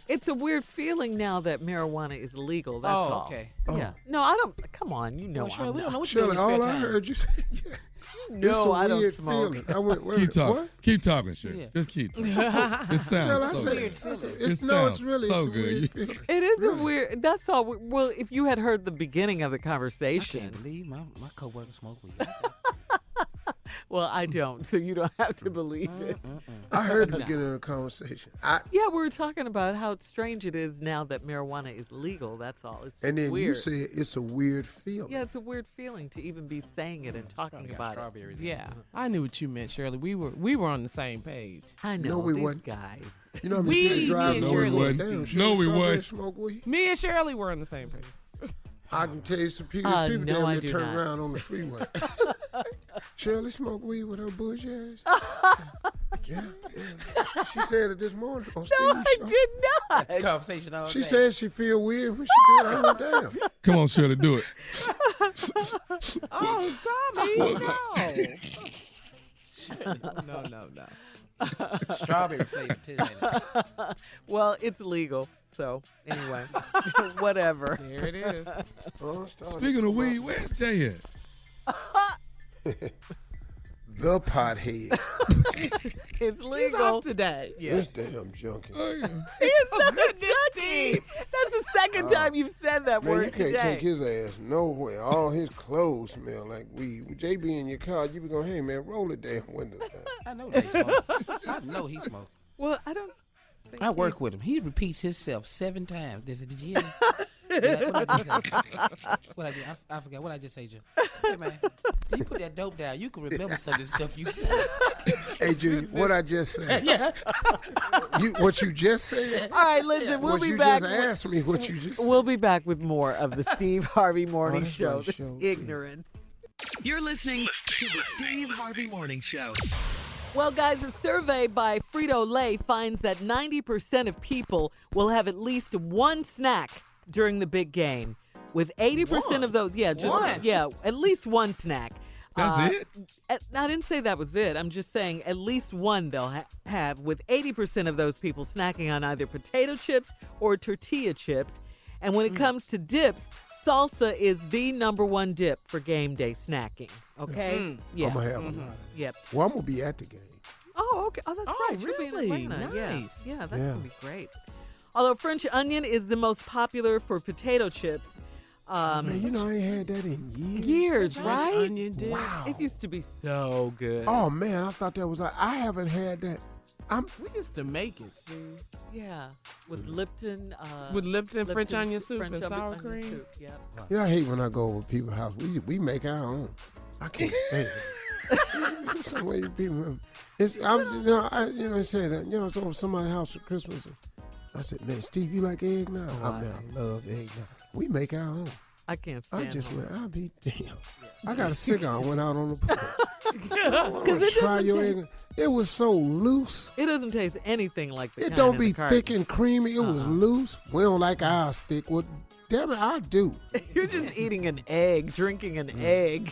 It's a weird feeling now that marijuana is legal. That's Oh, all. okay. Yeah. No, I don't. Come on, you know. Well, Shirley, I'm we don't not. know what you do in Shirley, your spare all I time. heard you say, yeah. No, It's a I don't weird smoke. feeling. I went, wait a Keep minute, talking. what? Keep talking, Shirley. Yeah. Just keep talking. It sounds Shirley, I so said, good. I said, It no, it's sounds really so it's a good. weird feeling. It is Really. a weird. That's all. Well, if you had heard the beginning of the I conversation. can't believe my coworker smoke weed. Well, I don't, so you don't have to believe it. I heard the beginning of the conversation. Yeah, we were talking about how strange it is now that marijuana is legal. That's all. It's just And then weird. you said it's a weird feeling. Yeah, it's a weird feeling to even be saying it and talking about it. Yeah, I knew what you meant, Shirley. We were on the same page. I know No, we these wasn't. guys. You know, We we drive did, no, Shirley. we wasn't. Damn, No, we Shirley, wasn't. smoke weed. Me and Shirley were on the same page. I can tell you some people, No, damn I near do turn not. around on the freeway. Shirley smoke weed with her bush ass. Yeah. She said it this morning on Steve's No, I show. did not. That's conversation all She day. said she feel weird when she do it. I went down. Come on, Shirley, do it. Oh, Tommy, no. no. Strawberry flavor too. Ain't it? Well, it's legal. So, anyway, whatever. There it is. Oh, start Speaking of weed, where's Jay at? the pothead. It's He's legal. off today. Yeah. This damn junkie. Oh, yeah. He's not a junkie. That's the second time you've said that Man, you word can't today. take his ass nowhere. All his clothes smell like weed. With Jay be in your car, you be going, hey, man, roll the damn windows down. I know they smoke. I know he smoke. Well, I don't think I work with him. He repeats himself 7 times. They said, "Did you hear me?" What I just say? What I did? I forgot what I just say, Jim. Hey man, you put that dope down. You can remember some of this stuff you said. Hey, Junior, what I just said. Yeah. What you just said? All right, listen, we'll What be you back. just asked me what you just said. We'll be back with more of the Steve Harvey Morning that's Show. right, This show. ignorance. You're listening to the Steve Harvey Morning Show. Well, guys, a survey by Frito Lay finds that 90% of people will have at least one snack during the big game. With 80% of those, at least one snack. That's it? I didn't say that was it. I'm just saying at least one they'll have, with 80% of those people snacking on either potato chips or tortilla chips. And when it comes to dips, salsa is the number one dip for game day snacking. Okay? Yeah. I'm going to have a lot of it. Yep. Well, I'm going to be at the game. Oh, okay. Oh, that's Oh, right. You'll be in really? Atlanta. Nice. Yeah, that's Yeah. going to be great. Although French onion is the most popular for potato chips. Man, you know, I ain't had that in years. Years, French right? onion dip. Wow. It used to be so good. Oh, man, I thought that was, I haven't had that. We used to make it, Steve. Yeah, with Lipton. With Lipton French Lipton onion soup French and sour onion cream. soup, Yep. You know, I hate when I go over people's house. We make our own. I can't stand it. Some way people, I said that, I was over somebody's house for Christmas. And I said, man, Steve, you like eggnog? I love eggnog. We make our own. I can't stand I just them. went, I'll be damn. I got a cigar and went out on the porch. Because it Try doesn't your taste- egg. It was so loose. It doesn't taste anything like the It kind don't in be the carton. thick and creamy. It was loose. We don't like ours thick. Well, damn it, I do. You're just eating an egg, drinking an egg.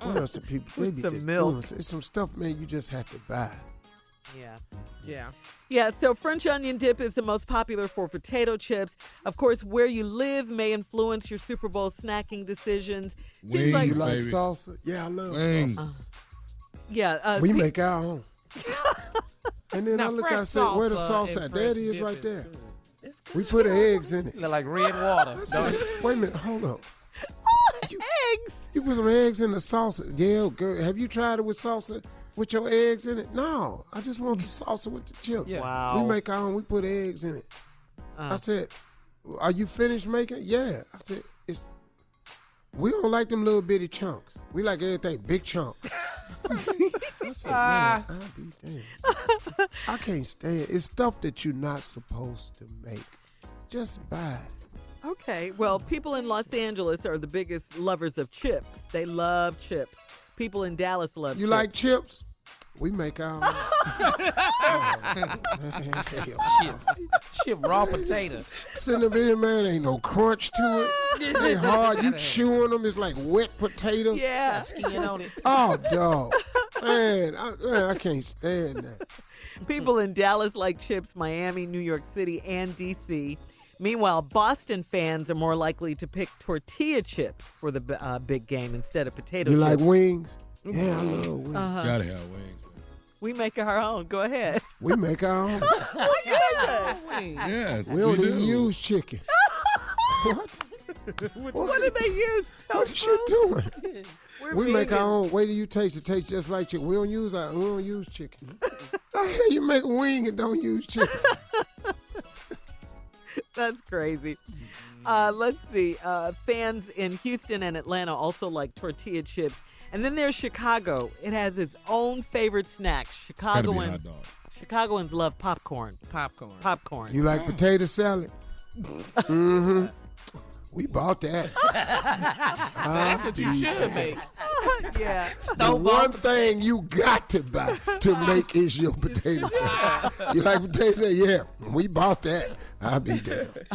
What else do people? They With be some just milk. doing it's some stuff, man. You just have to buy. Yeah. Yeah. Yeah, so French onion dip is the most popular for potato chips. Of course, where you live may influence your Super Bowl snacking decisions. Seems Wings, You like baby. salsa? Yeah, I love Wings. salsa. Yeah. We make our own. And then Now, I look, fresh I said, where the salsa salsa and at? There it fresh is dip right is there. good. We put the eggs in it. Look like red water. I said, wait a minute, hold up. Eggs. You put some eggs in the salsa. Yeah, girl, have you tried it with salsa with your eggs in it? No, I just want the salsa with the chips. Yeah. Wow. We make our own. We put eggs in it. I said, are you finished making it? Yeah. I said, we don't like them little bitty chunks. We like everything big chunk. I said, man, I'll be damned. I can't stand it. It's stuff that you're not supposed to make. Just buy it. Okay, well, people in Los Angeles are the biggest lovers of chips. They love chips. People in Dallas love You chips. like chips? We make our own. Chip raw potato. Cinnamon, man, ain't no crunch to it. They hard. You chewing them, it's like wet potatoes. Yeah. Skin on it. Oh, dog. Man, I can't stand that. People in Dallas like chips, Miami, New York City, and D.C. Meanwhile, Boston fans are more likely to pick tortilla chips for the big game instead of potato You chips. like wings? Yeah, I love wings. Gotta have wings. We make our own. Go ahead. We make our own. Yes, We don't do. even use chicken. What did they use? What is you doing? We're We make our vegan. own. Wait till you taste it. Tastes just like chicken. We don't use chicken. How the hell you make a wing and don't use chicken? That's crazy. Let's see. Fans in Houston and Atlanta also like tortilla chips. And then there's Chicago. It has its own favorite snack. Gotta be hot Chicagoans. dogs. Chicagoans love popcorn. Popcorn. You like potato salad? Mm-hmm. We bought that. That's what you should make. Yeah. The one thing you got to buy to make is your potato salad. You like potato salad? Yeah, we bought that. I'll be damned.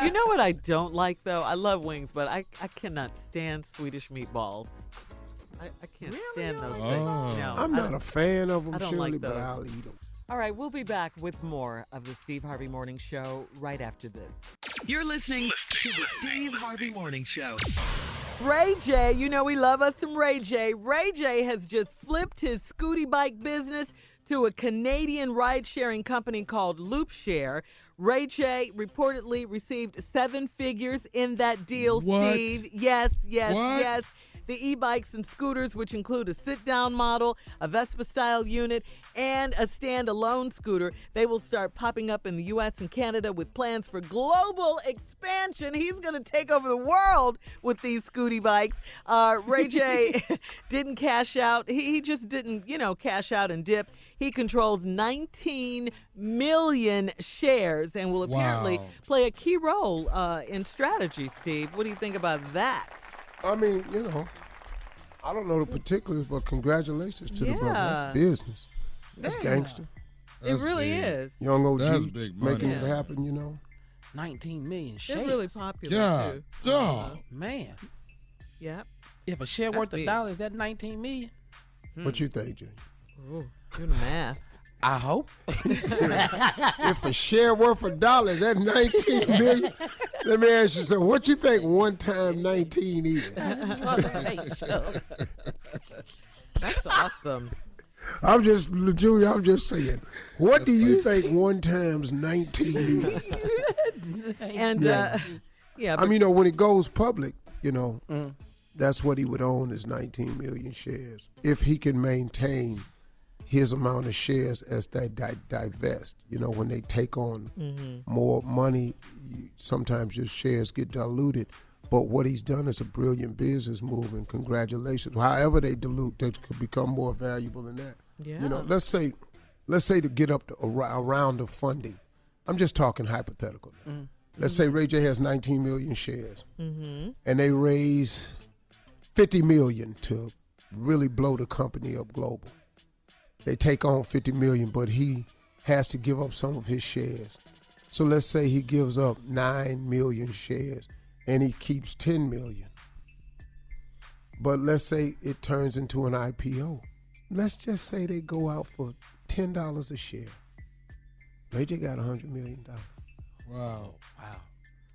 You know what I don't like, though? I love wings, but I cannot stand Swedish meatballs. I can't stand those things. No, I'm not a fan of them, I don't Shirley, like but those. I'll eat them. All right, we'll be back with more of the Steve Harvey Morning Show right after this. You're listening to the Steve Harvey Morning Show. Ray J, you know we love us some Ray J. Ray J has just flipped his scooty bike business to a Canadian ride-sharing company called LoopShare. Ray J reportedly received 7 figures in that deal, What? Steve. Yes. What? The e-bikes and scooters, which include a sit-down model, a Vespa-style unit, and a stand-alone scooter, they will start popping up in the U.S. and Canada with plans for global expansion. He's going to take over the world with these scooty bikes. Ray J didn't cash out. He just didn't, cash out and dip. He controls 19 million shares and will apparently Wow. play a key role in strategy, Steve. What do you think about that? I mean, I don't know the particulars, but congratulations to the brother. Yeah. That's business. That's Yeah. gangster. That's it really big. is. Young OG That's big money. making it Yeah. happen, 19 million They're shares. really popular, God, too. dog. Man, Yep. if a share That's worth big. $1, is that 19 million? What you think, Jay? Ooh, do the math. I hope. If a share worth $1, that's 19 million. Let me ask you something. What you think 1 time 19 is? That's awesome. I'm just saying. What do you think 1 times 19 is? And yeah, I mean, when it goes public, that's what he would own is 19 million shares. If he can maintain his amount of shares as they divest, when they take on more money, sometimes your shares get diluted. But what he's done is a brilliant business move, and congratulations. However they dilute, they could become more valuable than that. Yeah. Let's say to get up to a round of funding. I'm just talking hypothetical. Let's say Ray J has 19 million shares, and they raise 50 million to really blow the company up global. They take on 50 million, but he has to give up some of his shares. So let's say he gives up 9 million shares and he keeps 10 million. But let's say it turns into an IPO. Let's just say they go out for $10 a share. Ray J got $100 million. Wow. Wow.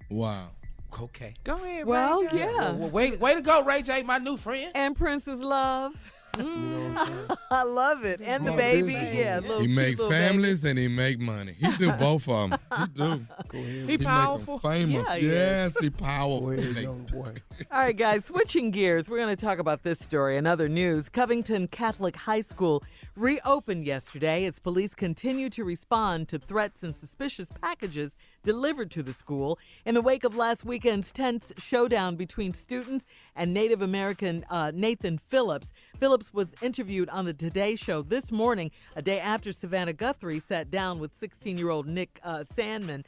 Wow. Okay. Go ahead, well, Ray J. yeah. Well, way to go, Ray J, my new friend. And Princess Love. You know what I'm saying? I love it. And the Smart baby. business, Yeah, man. little He cute make little families and he make money. He do both of them. He do. Go ahead. He He make powerful. them famous. Yeah, he is. Yes, he powerful. Go ahead, They- young boy. All right, guys, switching gears, we're going to talk about this story and other news. Covington Catholic High School reopened yesterday as police continue to respond to threats and suspicious packages delivered to the school in the wake of last weekend's tense showdown between students and Native American Nathan Phillips. Phillips was interviewed on the Today Show this morning, a day after Savannah Guthrie sat down with 16-year-old Nick Sandman.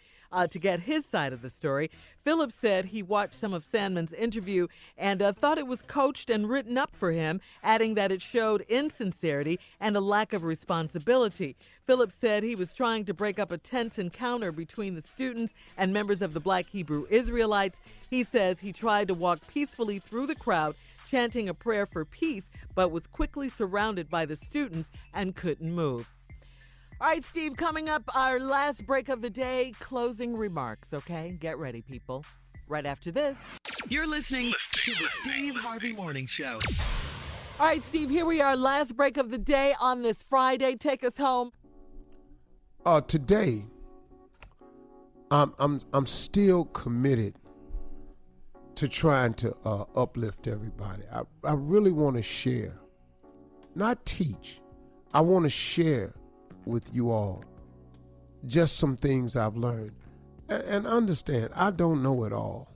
to get his side of the story. Phillips said he watched some of Sandman's interview and thought it was coached and written up for him, adding that it showed insincerity and a lack of responsibility. Phillips said he was trying to break up a tense encounter between the students and members of the Black Hebrew Israelites. He says he tried to walk peacefully through the crowd, chanting a prayer for peace, but was quickly surrounded by the students and couldn't move. All right, Steve, coming up, our last break of the day, closing remarks, okay? Get ready, people. Right after this. You're listening to the Steve Harvey Morning Show. All right, Steve, here we are, last break of the day on this Friday. Take us home. Today, I'm still committed to trying to uplift everybody. I really want to share, not teach. I want to share with you all just some things I've learned. And understand, I don't know it all.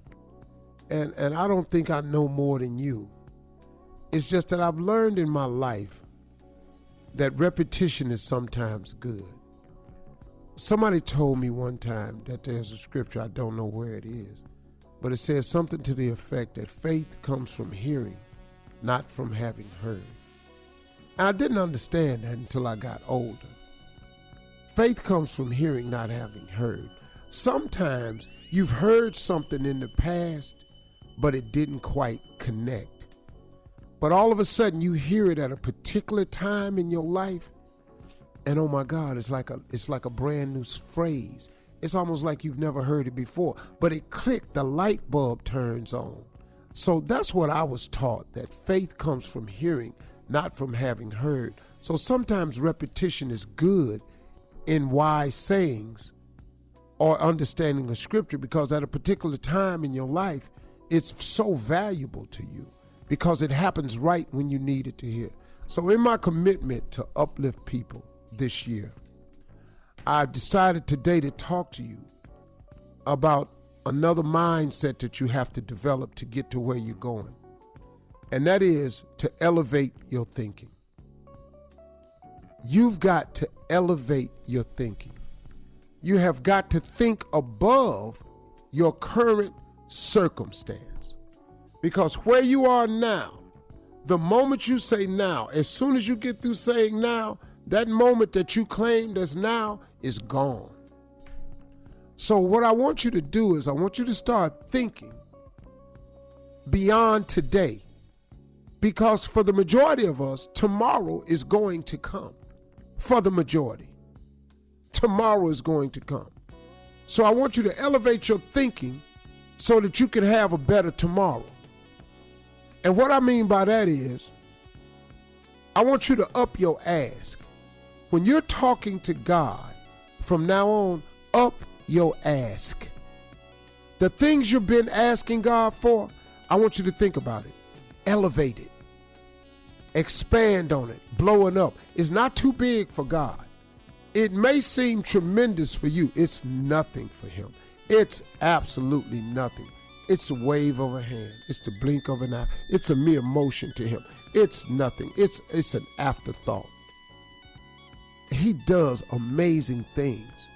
And I don't think I know more than you. It's just that I've learned in my life that repetition is sometimes good. Somebody told me one time that there's a scripture, I don't know where it is, but it says something to the effect that faith comes from hearing, not from having heard. And I didn't understand that until I got older. Faith comes from hearing, not having heard. Sometimes you've heard something in the past, but it didn't quite connect. But all of a sudden you hear it at a particular time in your life, and oh my God, it's like a brand new phrase. It's almost like you've never heard it before, but it clicked, the light bulb turns on. So that's what I was taught, that faith comes from hearing, not from having heard. So sometimes repetition is good in wise sayings or understanding of scripture, because at a particular time in your life, it's so valuable to you because it happens right when you need it to hear. So in my commitment to uplift people this year, I've decided today to talk to you about another mindset that you have to develop to get to where you're going. And that is to elevate your thinking. You've got to elevate your thinking. You have got to think above your current circumstance. Because where you are now, the moment you say now, as soon as you get through saying now, that moment that you claimed as now is gone. So what I want you to do is I want you to start thinking beyond today. Because for the majority of us, tomorrow is going to come. For the majority, tomorrow is going to come. So I want you to elevate your thinking so that you can have a better tomorrow. And what I mean by that is, I want you to up your ask. When you're talking to God, from now on, up your ask. The things you've been asking God for, I want you to think about it. Elevate it. Expand on it. Blow it up. It's not too big for God. It may seem tremendous for you. It's nothing for him. It's absolutely nothing. It's a wave of a hand. It's the blink of an eye. It's a mere motion to him. It's nothing. It's an afterthought. He does amazing things.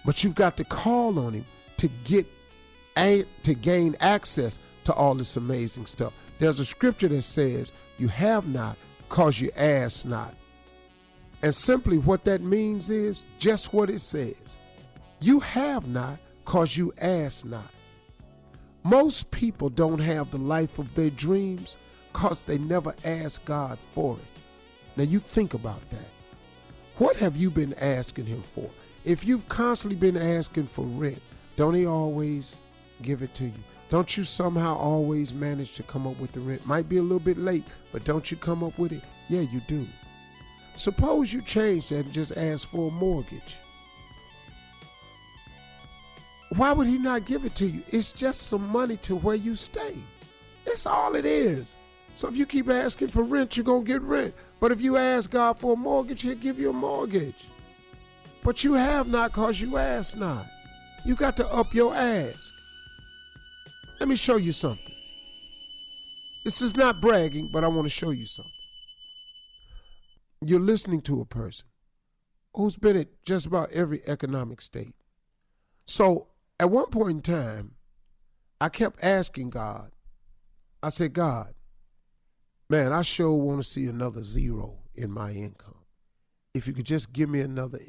But you've got to call on him to gain access to all this amazing stuff. There's a scripture that says, you have not because you ask not. And simply what that means is just what it says. You have not because you ask not. Most people don't have the life of their dreams because they never ask God for it. Now you think about that. What have you been asking him for? If you've constantly been asking for rent, don't he always give it to you? Don't you somehow always manage to come up with the rent? Might be a little bit late, but don't you come up with it? Yeah, you do. Suppose you change that and just ask for a mortgage. Why would he not give it to you? It's just some money to where you stay. That's all it is. So if you keep asking for rent, you're going to get rent. But if you ask God for a mortgage, he'll give you a mortgage. But you have not because you ask not. You got to up your ask. Let me show you something. This is not bragging, but I want to show you something. You're listening to a person who's been at just about every economic state. So at one point in time, I kept asking God. I said, God, man, I sure want to see another zero in my income. If you could just give me another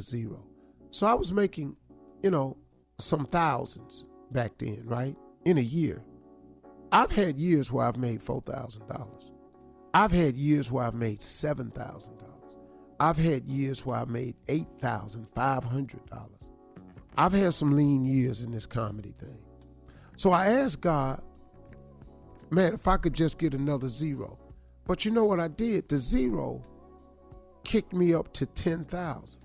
zero. So I was making, some thousands back then, right? In a year. I've had years where I've made $4,000. I've had years where I've made $7,000. I've had years where I made $8,500. I've had some lean years in this comedy thing. So I asked God, man, if I could just get another zero. But you know what I did? The zero kicked me up to 10,000.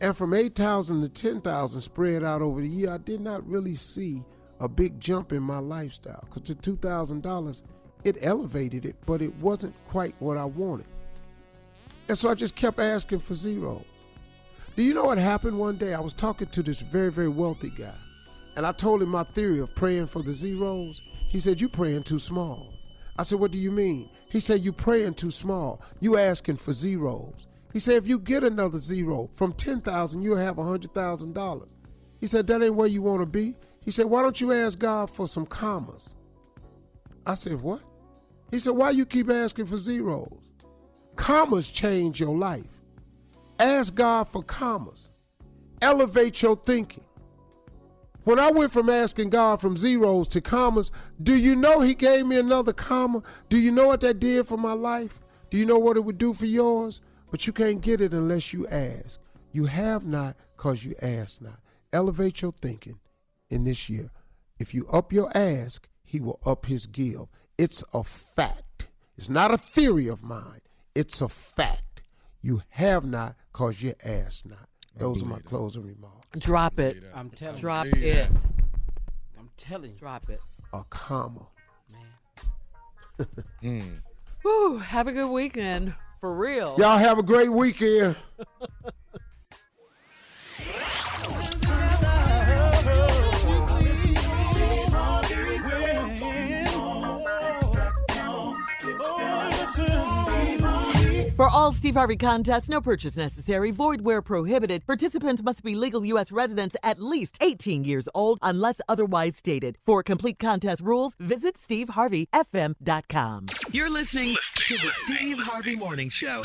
And from 8,000 to 10,000 spread out over the year, I did not really see a big jump in my lifestyle. Because the $2,000, it elevated it, but it wasn't quite what I wanted. And so I just kept asking for zeros. Do you know what happened one day? I was talking to this very, very wealthy guy. And I told him my theory of praying for the zeros. He said, you praying too small. I said, what do you mean? He said, you praying too small. You asking for zeros. He said, if you get another zero, from 10,000, you'll have $100,000. He said, that ain't where you want to be. He said, why don't you ask God for some commas? I said, what? He said, why you keep asking for zeros? Commas change your life. Ask God for commas. Elevate your thinking. When I went from asking God from zeros to commas, do you know he gave me another comma? Do you know what that did for my life? Do you know what it would do for yours? But you can't get it unless you ask. You have not because you ask not. Elevate your thinking in this year. If you up your ask, he will up his give. It's a fact. It's not a theory of mine. It's a fact. You have not because you ask not. Those are my closing remarks. Drop it. I'm telling you. Drop it. I'm telling you. Drop it. A comma. Man. Woo, have a good weekend. For real. Y'all have a great weekend. For all Steve Harvey contests, no purchase necessary, void where prohibited. Participants must be legal U.S. residents at least 18 years old unless otherwise stated. For complete contest rules, visit SteveHarveyFM.com. You're listening to the Steve Harvey Morning Show.